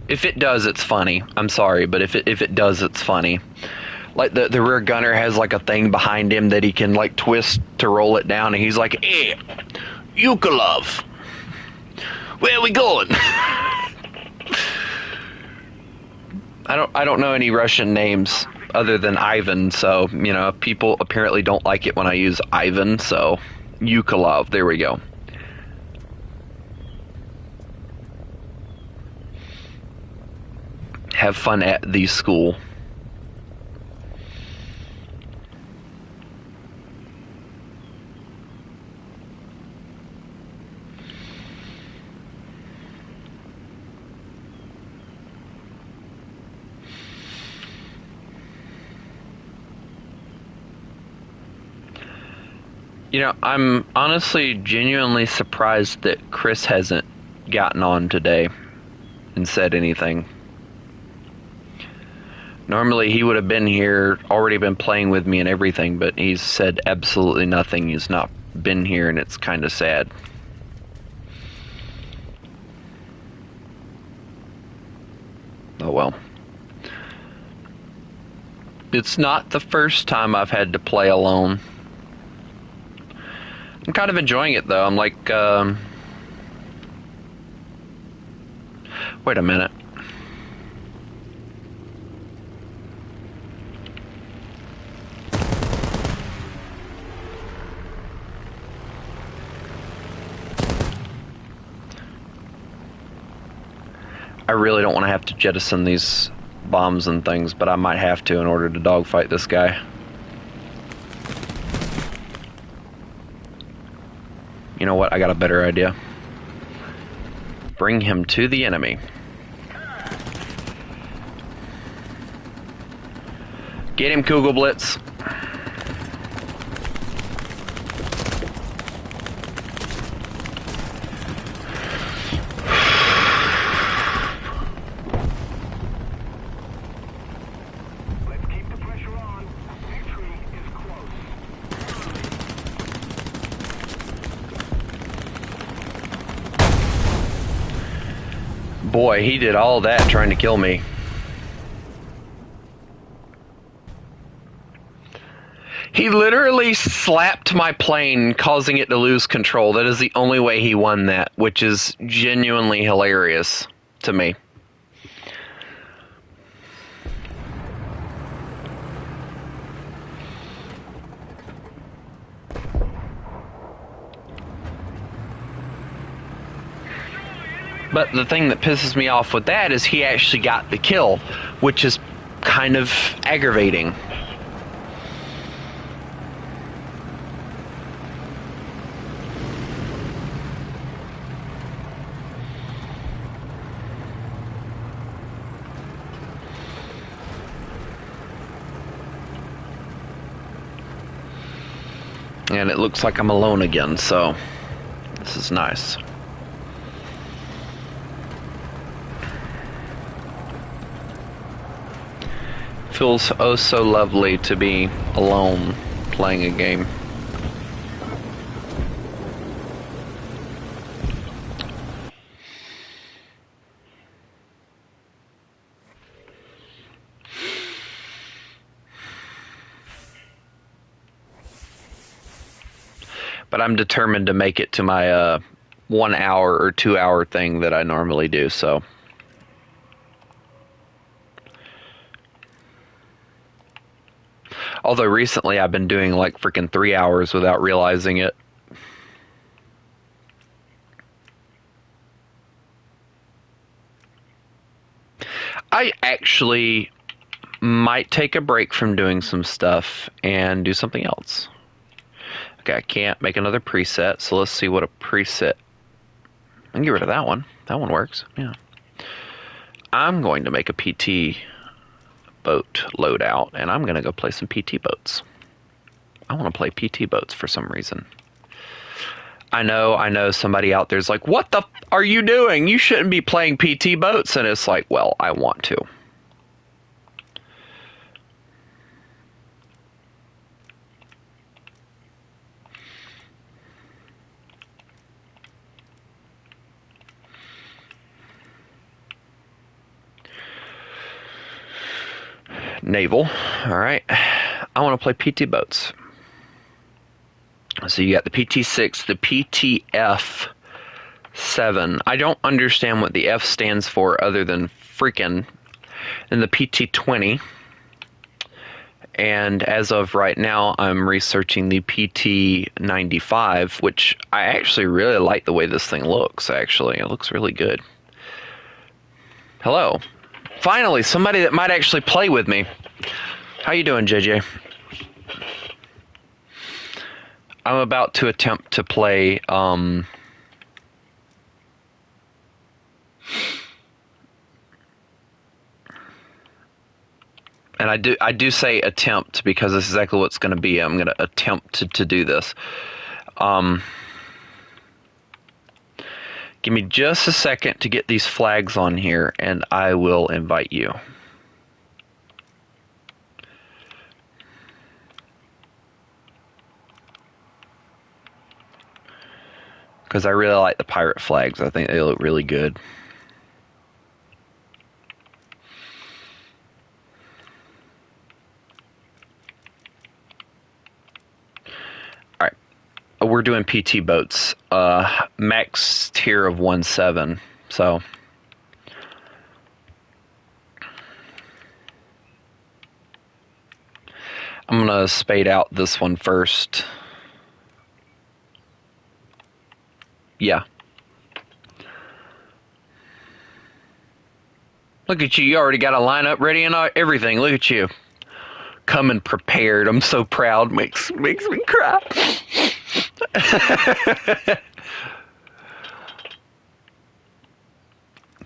If it does, it's funny. I'm sorry, but if it does, it's funny. Like the rear gunner has like a thing behind him that he can like twist to roll it down, and he's like, "Hey, Yukolov, where are we going?" I don't know any Russian names other than Ivan, so you know people apparently don't like it when I use Ivan, so Yukolov. There we go. Have fun at the school. You know, I'm honestly genuinely surprised that Chris hasn't gotten on today and said anything. Normally he would have been here, already been playing with me and everything, but he's said absolutely nothing. He's not been here, and it's kind of sad. Oh well. It's not the first time I've had to play alone. I'm kind of enjoying it though. I'm like, wait a minute. I really don't want to have to jettison these bombs and things, but I might have to in order to dogfight this guy. You know what? I got a better idea. Bring him to the enemy. Get him, Kugelblitz. Let's keep the pressure on. Victory is close. Boy, he did all that trying to kill me. He literally slapped my plane, causing it to lose control. That is the only way he won that, which is genuinely hilarious to me. But the thing that pisses me off with that is he actually got the kill, which is kind of aggravating. And it looks like I'm alone again, so this is nice. feels oh so lovely to be alone playing a game. But I'm determined to make it to my 1 hour or 2 hour thing that I normally do, so. Although recently I've been doing like freaking 3 hours without realizing it. I actually might take a break from doing some stuff and do something else. Okay, I can't make another preset, so let's see what a preset. I can get rid of that one. That one works. Yeah. I'm going to make a PT boat loadout, and I'm going to go play some PT boats. I want to play PT boats for some reason. I know somebody out there's like, what the are you doing? You shouldn't be playing PT boats. And it's like, well, I want to. Naval. All right. I want to play PT boats. So you got the PT6, the PTF7. I don't understand what the F stands for other than freaking. And the PT20. And as of right now, I'm researching the PT95, which I actually really like the way this thing looks, actually. It looks really good. Hello. Finally, somebody that might actually play with me. How you doing, JJ? I'm about to attempt to play and I do say attempt because this is exactly what it's going to be. I'm going to attempt to do this. Give me just a second to get these flags on here, and I will invite you. Because I really like the pirate flags. I think they look really good. Alright. We're doing PT boats. Max tier of 1.7. So I'm going to spade out this one first. Yeah. Look at you. You already got a lineup ready and everything. Look at you. Coming prepared. I'm so proud. Makes me cry.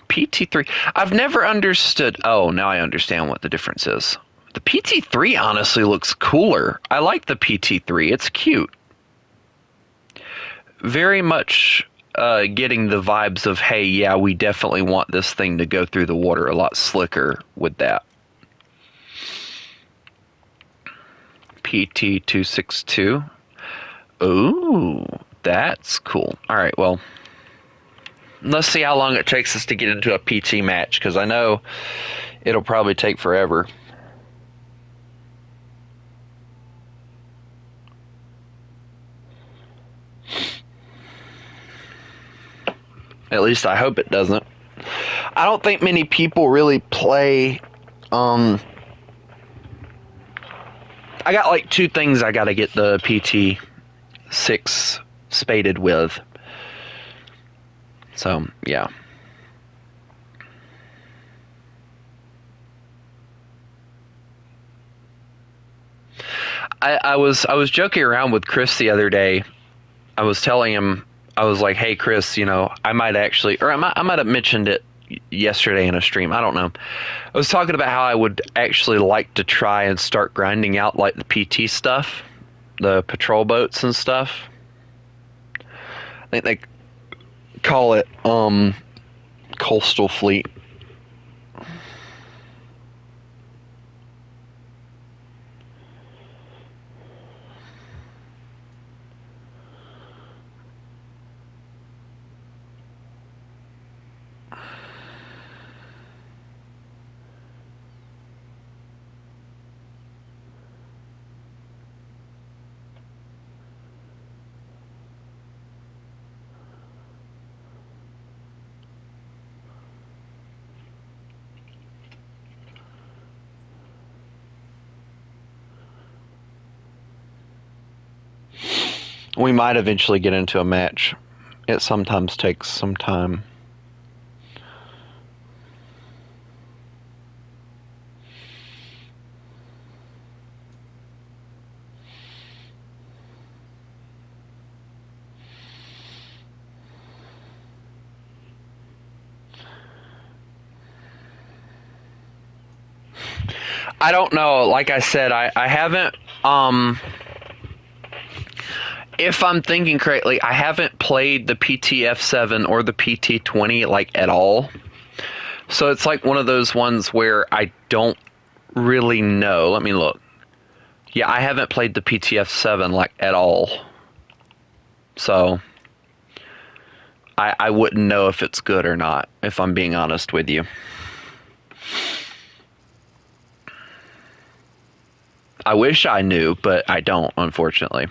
PT3. I've never understood. Oh, now I understand what the difference is. The PT3 honestly looks cooler. I like the PT3. It's cute. Very much getting the vibes of, hey, yeah, we definitely want this thing to go through the water a lot slicker with that. PT262. Ooh, that's cool. All right, well, let's see how long it takes us to get into a PT match, because I know it'll probably take forever. At least I hope it doesn't. I don't think many people really play. I got like 2 things I got to get the PT6 spaded with. So, yeah. I was joking around with Chris the other day. I was telling him, I was like, hey, Chris, you know, I might actually, or I might have mentioned it yesterday in a stream. I don't know. I was talking about how I would actually like to try and start grinding out like the PT stuff, the patrol boats and stuff. I think they call it Coastal Fleet. We might eventually get into a match. It sometimes takes some time. I don't know. Like I said, I haven't, if I'm thinking correctly, I haven't played the PTF7 or the PT20 like at all. So it's like one of those ones where I don't really know. Let me look. Yeah, I haven't played the PTF7 like at all. So I wouldn't know if it's good or not, if I'm being honest with you. I wish I knew, but I don't, unfortunately.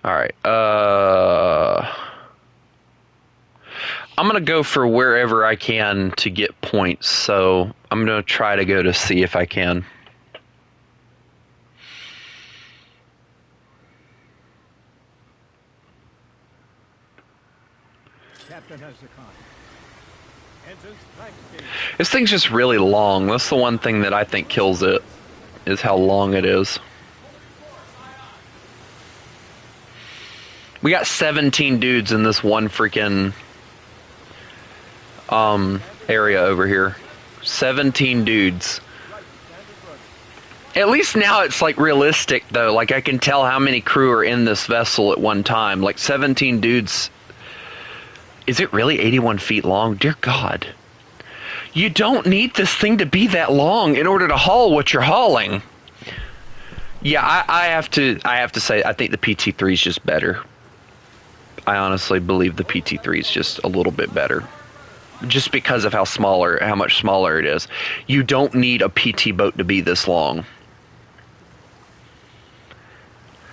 Alright, I'm gonna go for wherever I can to get points, so I'm gonna try to go to see if I can. Captain has the con. Entrance flank stage. This thing's just really long. That's the one thing that I think kills it, is how long it is. We got 17 dudes in this one freaking area over here. 17 dudes. At least now it's like realistic though. Like I can tell how many crew are in this vessel at one time. Like 17 dudes. Is it really 81 feet long? Dear God. You don't need this thing to be that long in order to haul what you're hauling. Yeah, I have to say I think the PT3 is just better. I honestly believe the PT3 is just a little bit better. Just because of how much smaller it is. You don't need a PT boat to be this long.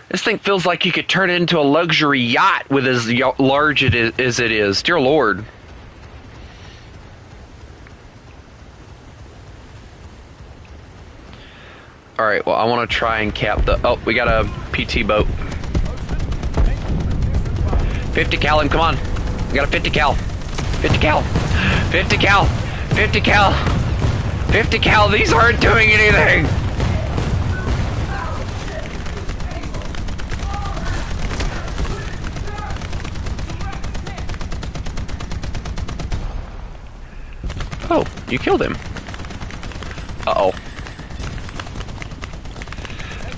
This thing feels like you could turn it into a luxury yacht with as large as it is. Dear Lord. Alright, well I want to try and cap the... Oh, we got a PT boat. 50 cal him, come on. We got a 50 cal. 50 cal. 50 cal. 50 cal. 50 cal. These aren't doing anything. Oh, you killed him. Uh-oh.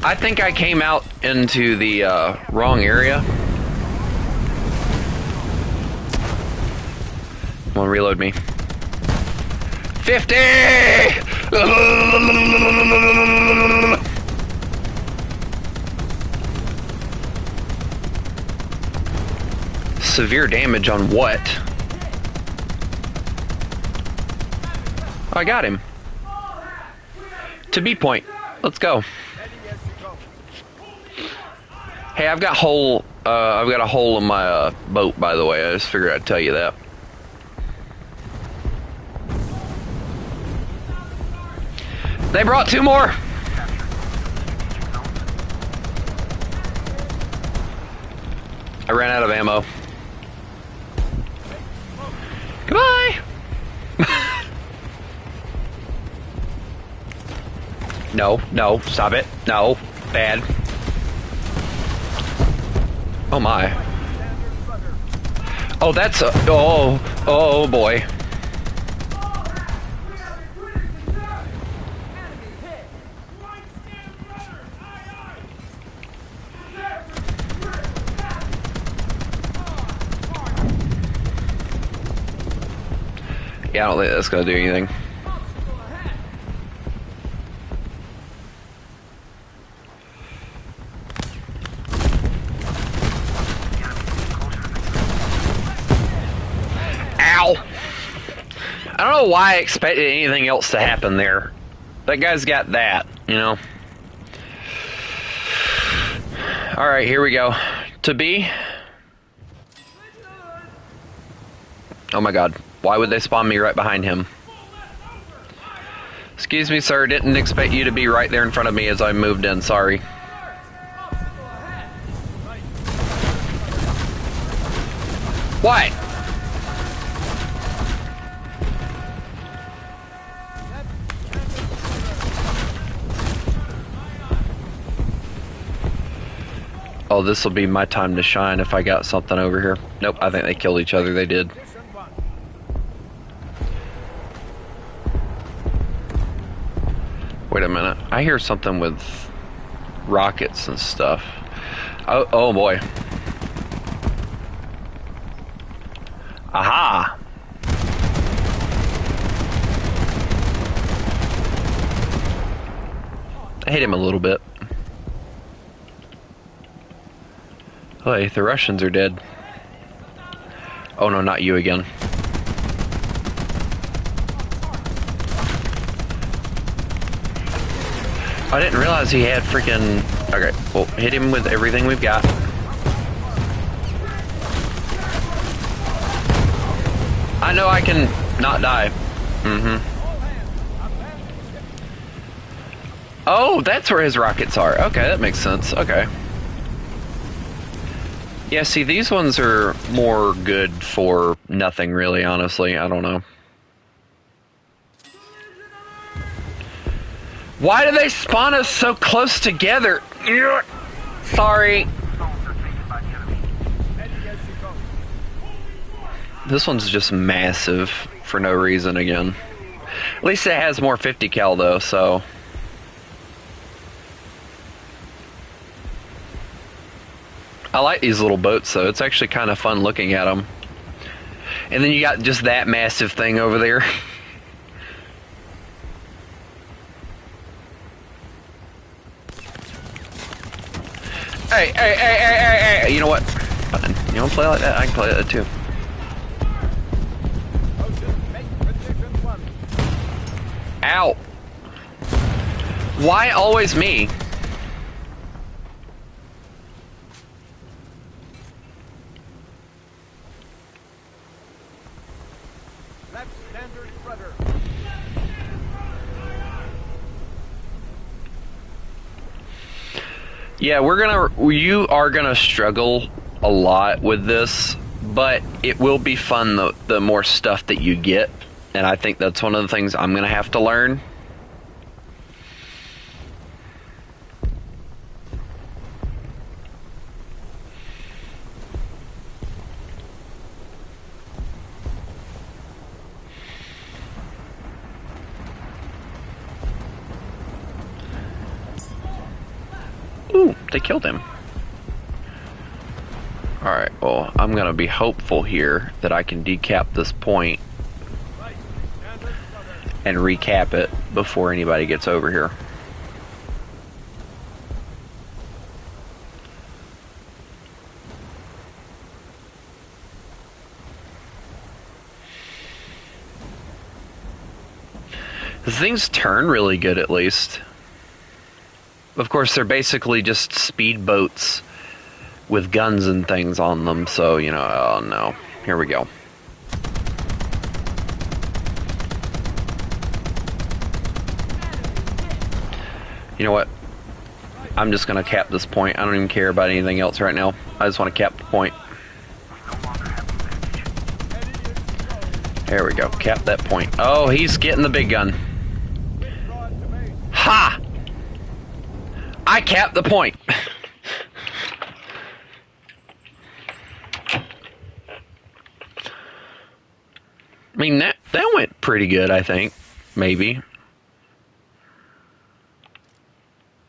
I think I came out into the wrong area. Come on, reload me. 50! Severe damage on what? Oh, I got him. To B point. Let's go. Hey, I've got a hole in my boat, by the way. I just figured I'd tell you that. They brought 2 more. I ran out of ammo. Goodbye. No, stop it. No, bad. Oh my. Oh, that's a... Oh boy. Yeah, I don't think that's gonna do anything. Ow! I don't know why I expected anything else to happen there. That guy's got that, you know. Alright, here we go. To B. Oh my god. Why would they spawn me right behind him? Excuse me, sir. Didn't expect you to be right there in front of me as I moved in. Sorry. What? Oh, this will be my time to shine if I got something over here. Nope, I think they killed each other. They did. Position 1. Wait a minute. I hear something with rockets and stuff. Oh, oh boy. Aha! I hit him a little bit. Oh, hey, the Russians are dead. Oh no, not you again. I didn't realize he had freaking... Okay, well, hit him with everything we've got. I know I can not die. Mm-hmm. Oh, that's where his rockets are. Okay, that makes sense. Okay. Yeah, see, these ones are more good for nothing, really, honestly. I don't know. Why do they spawn us so close together? Ugh. Sorry. This one's just massive for no reason again. At least it has more 50 cal though, so... I like these little boats though. It's actually kind of fun looking at them. And then you got just that massive thing over there. Hey. You know what? Fine. You don't play like that? I can play that too. Position 1. Ow. Why always me? Left standard rudder. Yeah, you are gonna struggle a lot with this, but it will be fun the more stuff that you get, and I think that's one of the things I'm gonna have to learn. Ooh, they killed him. Alright, well, I'm gonna be hopeful here that I can decap this point Right standard rudder. and recap it before anybody gets over here. The things turn really good at least. Of course, they're basically just speed boats with guns and things on them, so, you know, oh no. Here we go. You know what? I'm just gonna cap this point. I don't even care about anything else right now. I just want to cap the point. There we go. Cap that point. Oh, he's getting the big gun. Withdraw to base. Ha! I capped the point. I mean, that went pretty good, I think. Maybe.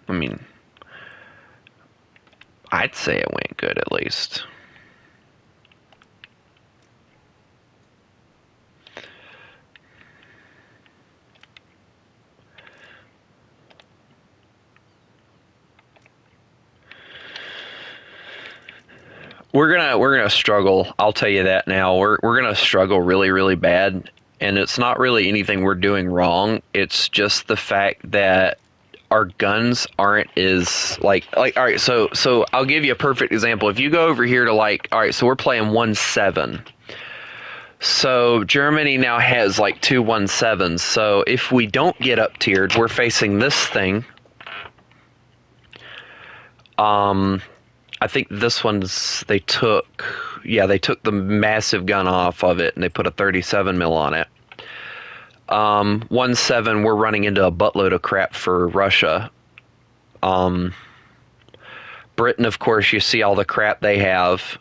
I mean, I'd say it went good at least. We're gonna struggle. I'll tell you that now. We're gonna struggle really, really bad, and it's not really anything we're doing wrong. It's just the fact that our guns aren't as like all right. So I'll give you a perfect example. If you go over here to like, all right, so we're playing 1-7. So Germany now has like 2 1-7s. So if we don't get up tiered, we're facing this thing. I think this one's they took the massive gun off of it and they put a 37 mil on it. 1.7, we're running into a buttload of crap for Russia. Britain, of course, you see all the crap they have.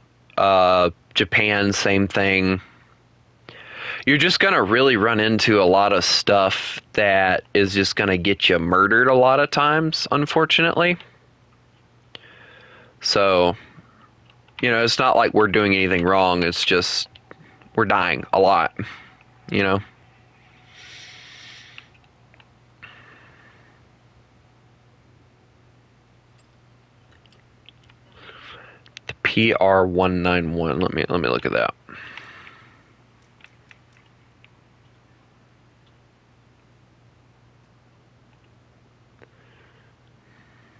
Japan, same thing. You're just going to really run into a lot of stuff that is just going to get you murdered a lot of times, unfortunately. So, it's not like we're doing anything wrong. It's just we're dying a lot, The PR191. Let me look at that.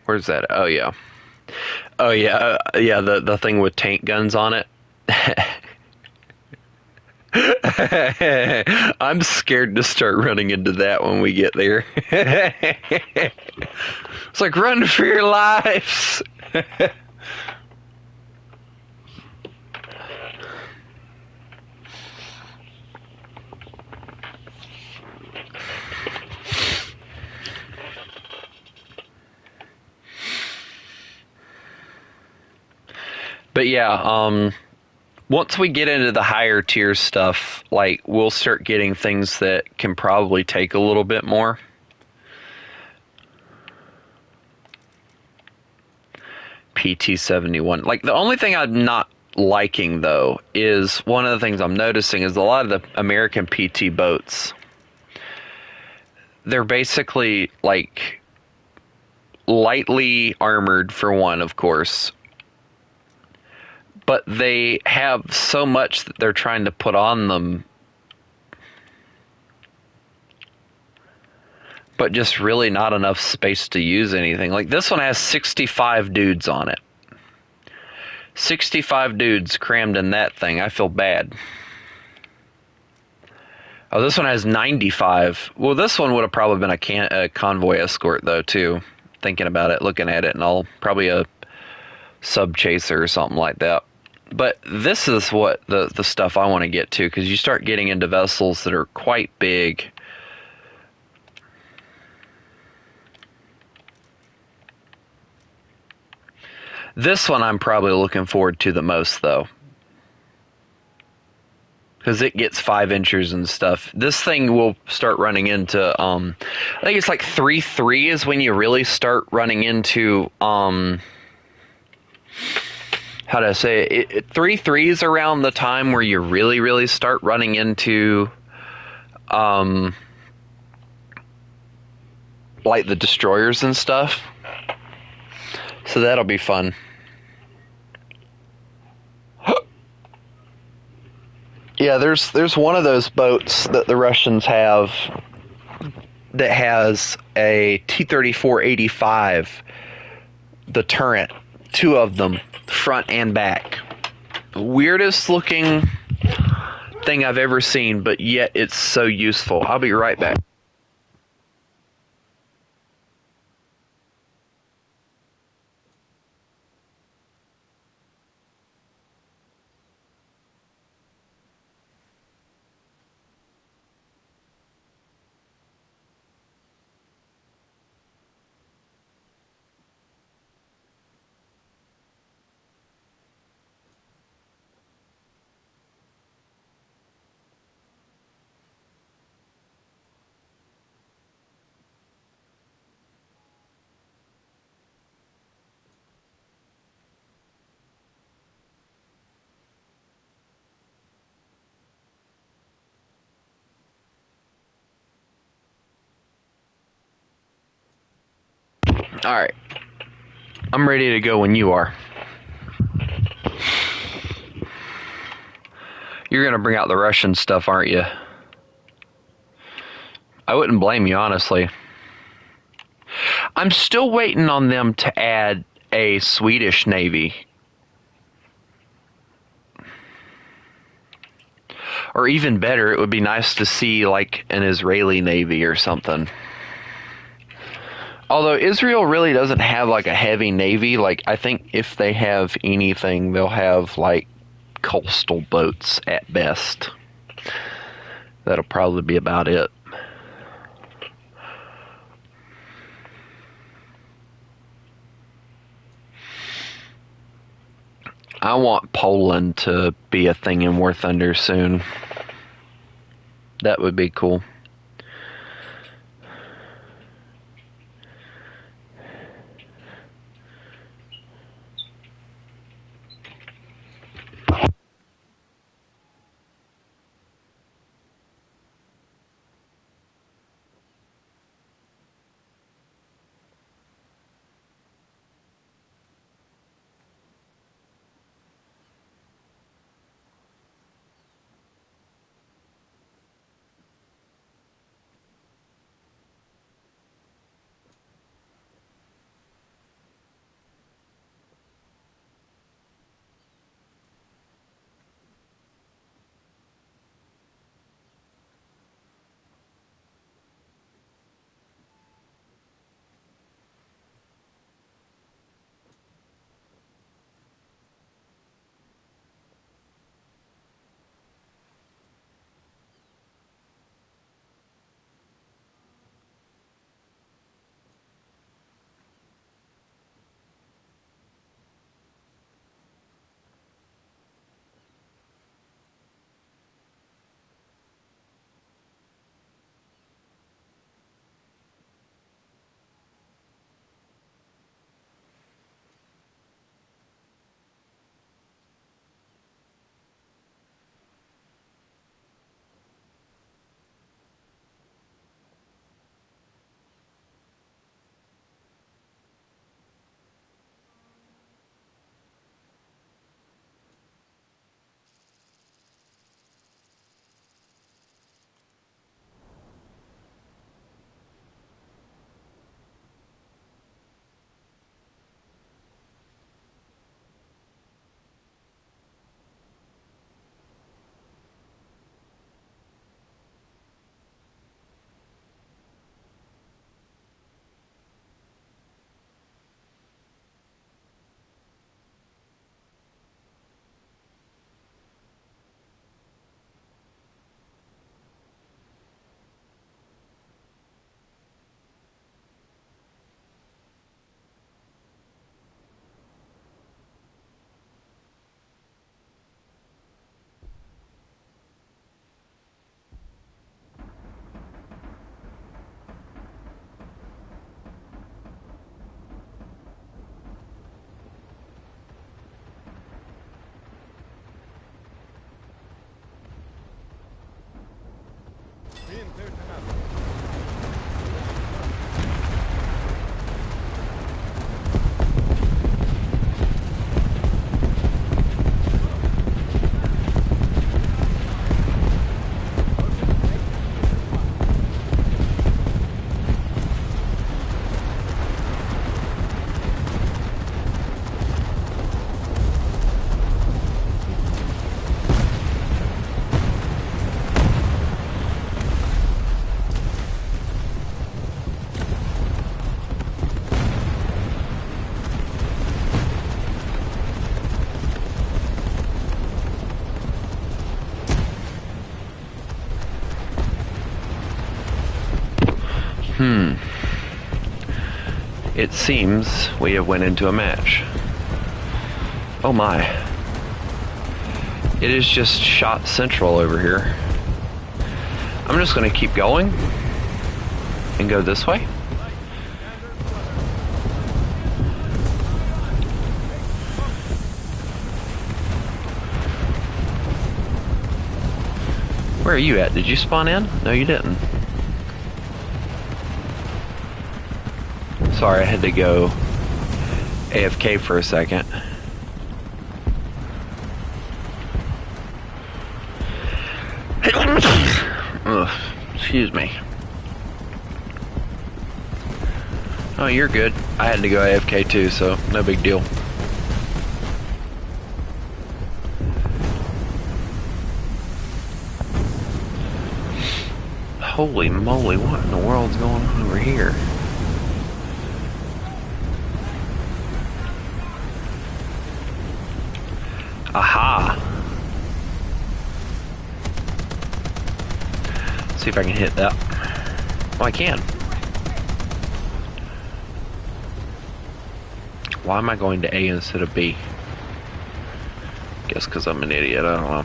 Where's that? Oh yeah. The thing with tank guns on it. I'm scared to start running into that when we get there. It's like, run for your lives. But yeah, once we get into the higher tier stuff, like, we'll start getting things that can probably take a little bit more. PT-71. Like, the only thing I'm not liking, though, is one of the things I'm noticing is a lot of the American PT boats, they're basically, like, lightly armored, for one, of course. But they have so much that they're trying to put on them, but just really not enough space to use anything. Like, this one has 65 dudes on it. 65 dudes crammed in that thing. I feel bad. Oh, this one has 95. Well, this one would have probably been a convoy escort, though, too. Thinking about it, looking at it, and all. Probably a sub chaser or something like that. But this is what the stuff I want to get to, because you start getting into vessels that are quite big. This one I'm probably looking forward to the most, though, because it gets 5 inchers and stuff. This thing will start running into, I think it's like 3.3 is when you really start running into, how do I say it? 3.3 is around the time where you really, really start running into, like the destroyers and stuff. So that'll be fun. Yeah, there's one of those boats that the Russians have that has a T-34-85, the turret, 2 of them, front and back. Weirdest looking thing I've ever seen, but yet it's so useful. I'll be right back. Alright. I'm ready to go when you are. You're gonna bring out the Russian stuff, aren't you? I wouldn't blame you, honestly. I'm still waiting on them to add a Swedish Navy. Or even better, it would be nice to see like an Israeli Navy or something. Although Israel really doesn't have like a heavy navy. Like I think if they have anything, they'll have like coastal boats at best. That'll probably be about it. I want Poland to be a thing in War Thunder soon. That would be cool. Being clear to nothing. It seems we have went into a match. Oh my. It is just shot central over here. I'm just going to keep going and go this way. Where are you at? Did you spawn in? No, you didn't. Sorry, I had to go AFK for a second. Ugh, excuse me. Oh, you're good. I had to go AFK too, so no big deal. Holy moly, what in the world's going on over here? Aha! See if I can hit that. Oh, I can. Why am I going to A instead of B? Guess because I'm an idiot, I don't know.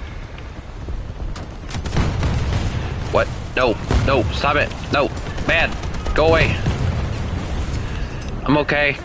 What? No, no, stop it. No, bad. Go away. I'm okay.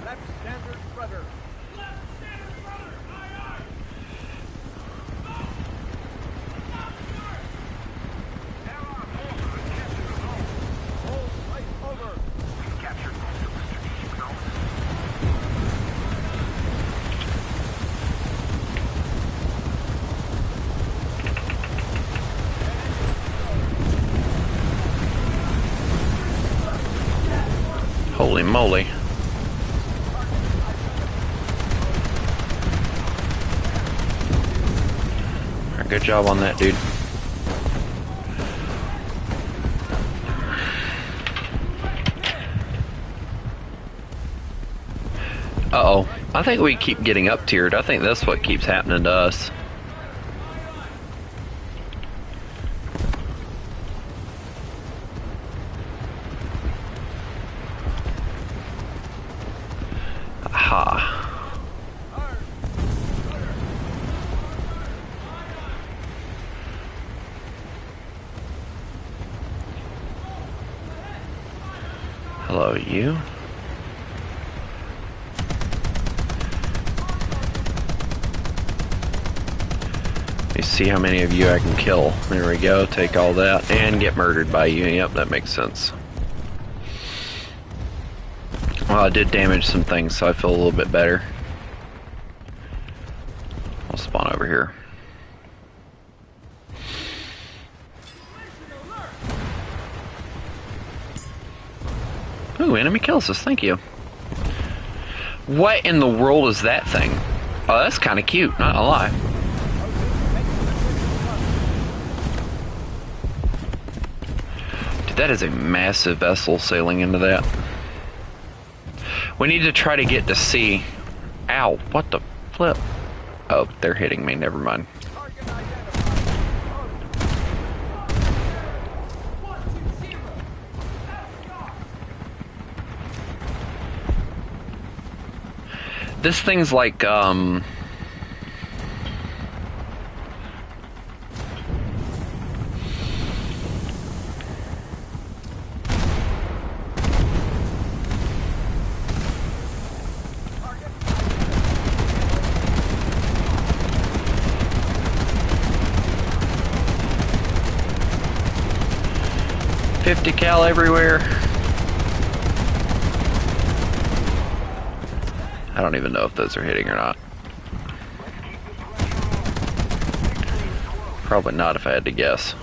Left standard rudder. Hold right over. We've captured most of the strategic zones. Holy moly. Good job on that, dude. Uh-oh. I think we keep getting up-tiered. I think that's what keeps happening to us. Aha. Hello, you. Let me see how many of you I can kill. There we go. Take all that and get murdered by you. Yep, that makes sense. Well, I did damage some things, so I feel a little bit better. I'll spawn over here. Ooh, enemy kills us, thank you. What in the world is that thing? Oh, that's kind of cute, not gonna lie. Dude, that is a massive vessel sailing into that. We need to try to get to sea. Ow, what the flip? Oh, they're hitting me, never mind. This thing's like, 50 cal everywhere. I don't even know if those are hitting or not. Probably not if I had to guess.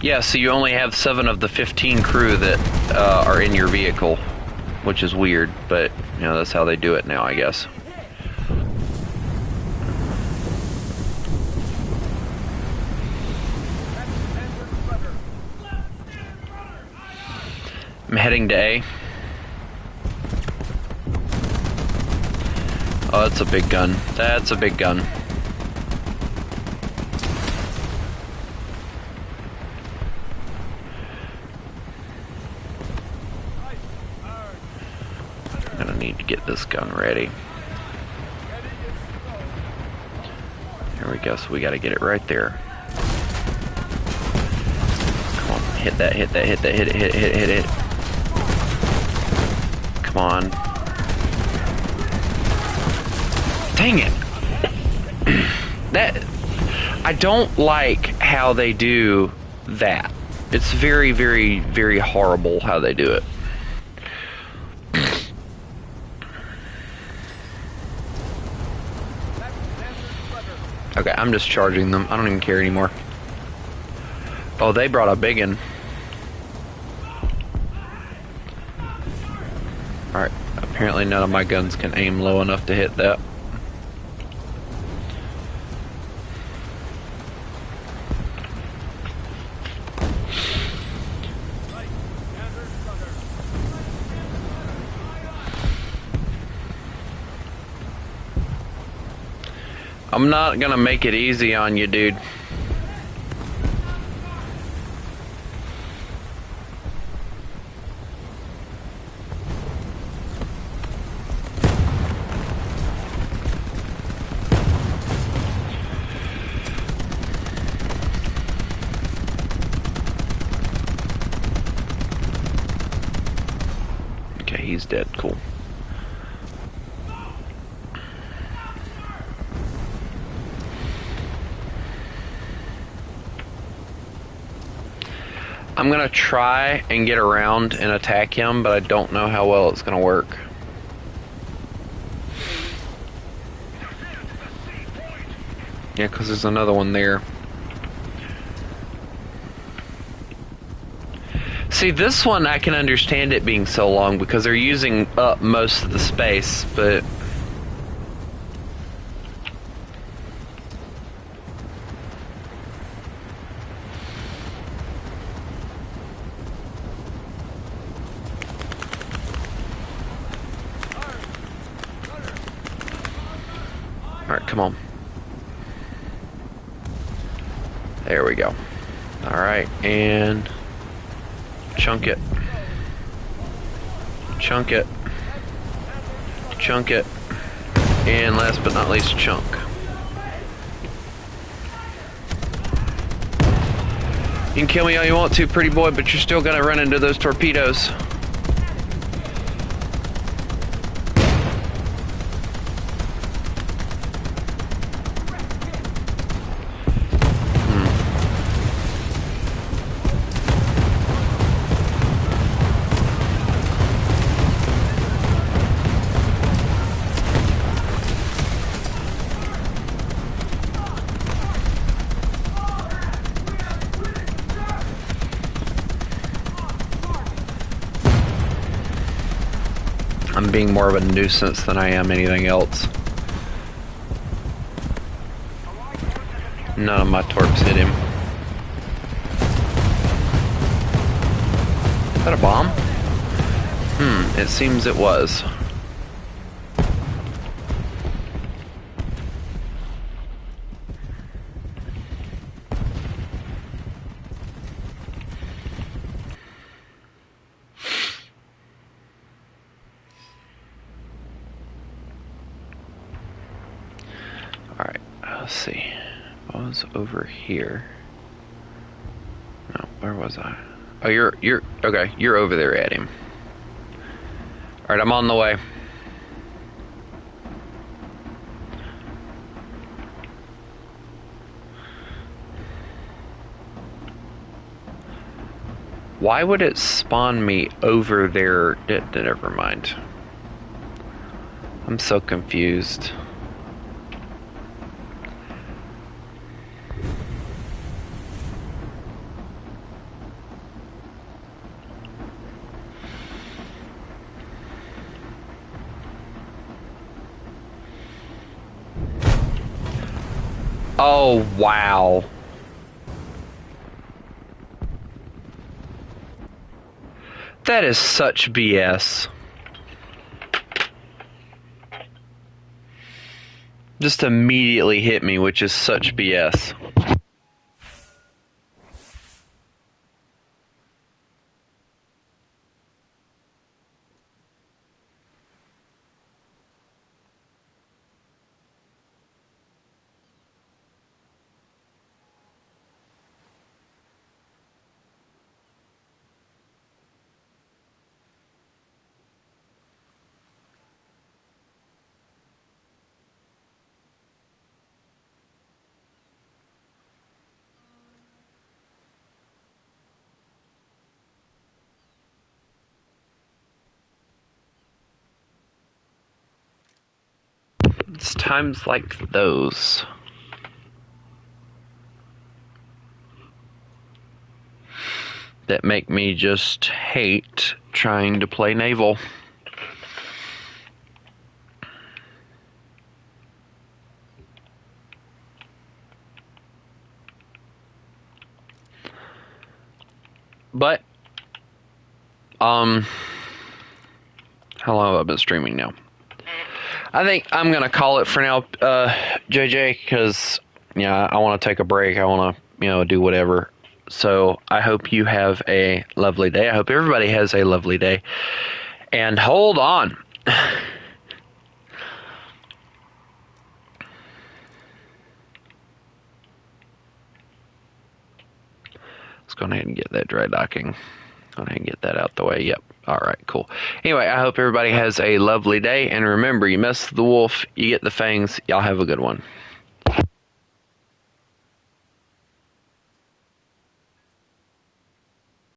Yeah, so you only have 7 of the 15 crew that are in your vehicle, which is weird, but you know, that's how they do it now, I guess. I'm heading to A. Oh, that's a big gun. That's a big gun. I'm gonna need to get this gun ready. There we go, so we gotta get it right there. Come on, hit that, hit that, hit that, hit it, hit it, hit it, hit it. Come on. Dang it. That, I don't like how they do that. It's very, very, very horrible how they do it. Okay, I'm just charging them. I don't even care anymore. Oh, they brought a big one. Alright, apparently none of my guns can aim low enough to hit that. I'm not gonna make it easy on you, dude. Okay, he's dead. Cool. I'm gonna try and get around and attack him, but I don't know how well it's gonna work. Yeah, because there's another one there. See, this one I can understand it being so long because they're using up most of the space, but... Alright, come on. There we go. Alright, and... Chunk it. Chunk it. Chunk it. And last but not least, chunk. You can kill me all you want to, pretty boy, but you're still gonna run into those torpedoes. I'm being more of a nuisance than I am anything else. None of my torps hit him. Is that a bomb? It seems it was. Alright, let's see. I was over here. No, where was I? Oh, you're okay, you're over there at him. Alright, I'm on the way. Why would it spawn me over there? Never mind. I'm so confused. Oh, wow. That is such BS. Just immediately hit me, which is such BS. It's times like those. that make me just hate trying to play naval. But, how long have I been streaming now? I think I'm going to call it for now, JJ, because, I want to take a break. I want to, do whatever. So I hope you have a lovely day. I hope everybody has a lovely day. And hold on. Let's go ahead and get that dry docking. Go ahead and get that out the way. Yep. All right, cool. Anyway, I hope everybody has a lovely day. And remember, you mess with the wolf, you get the fangs. Y'all have a good one.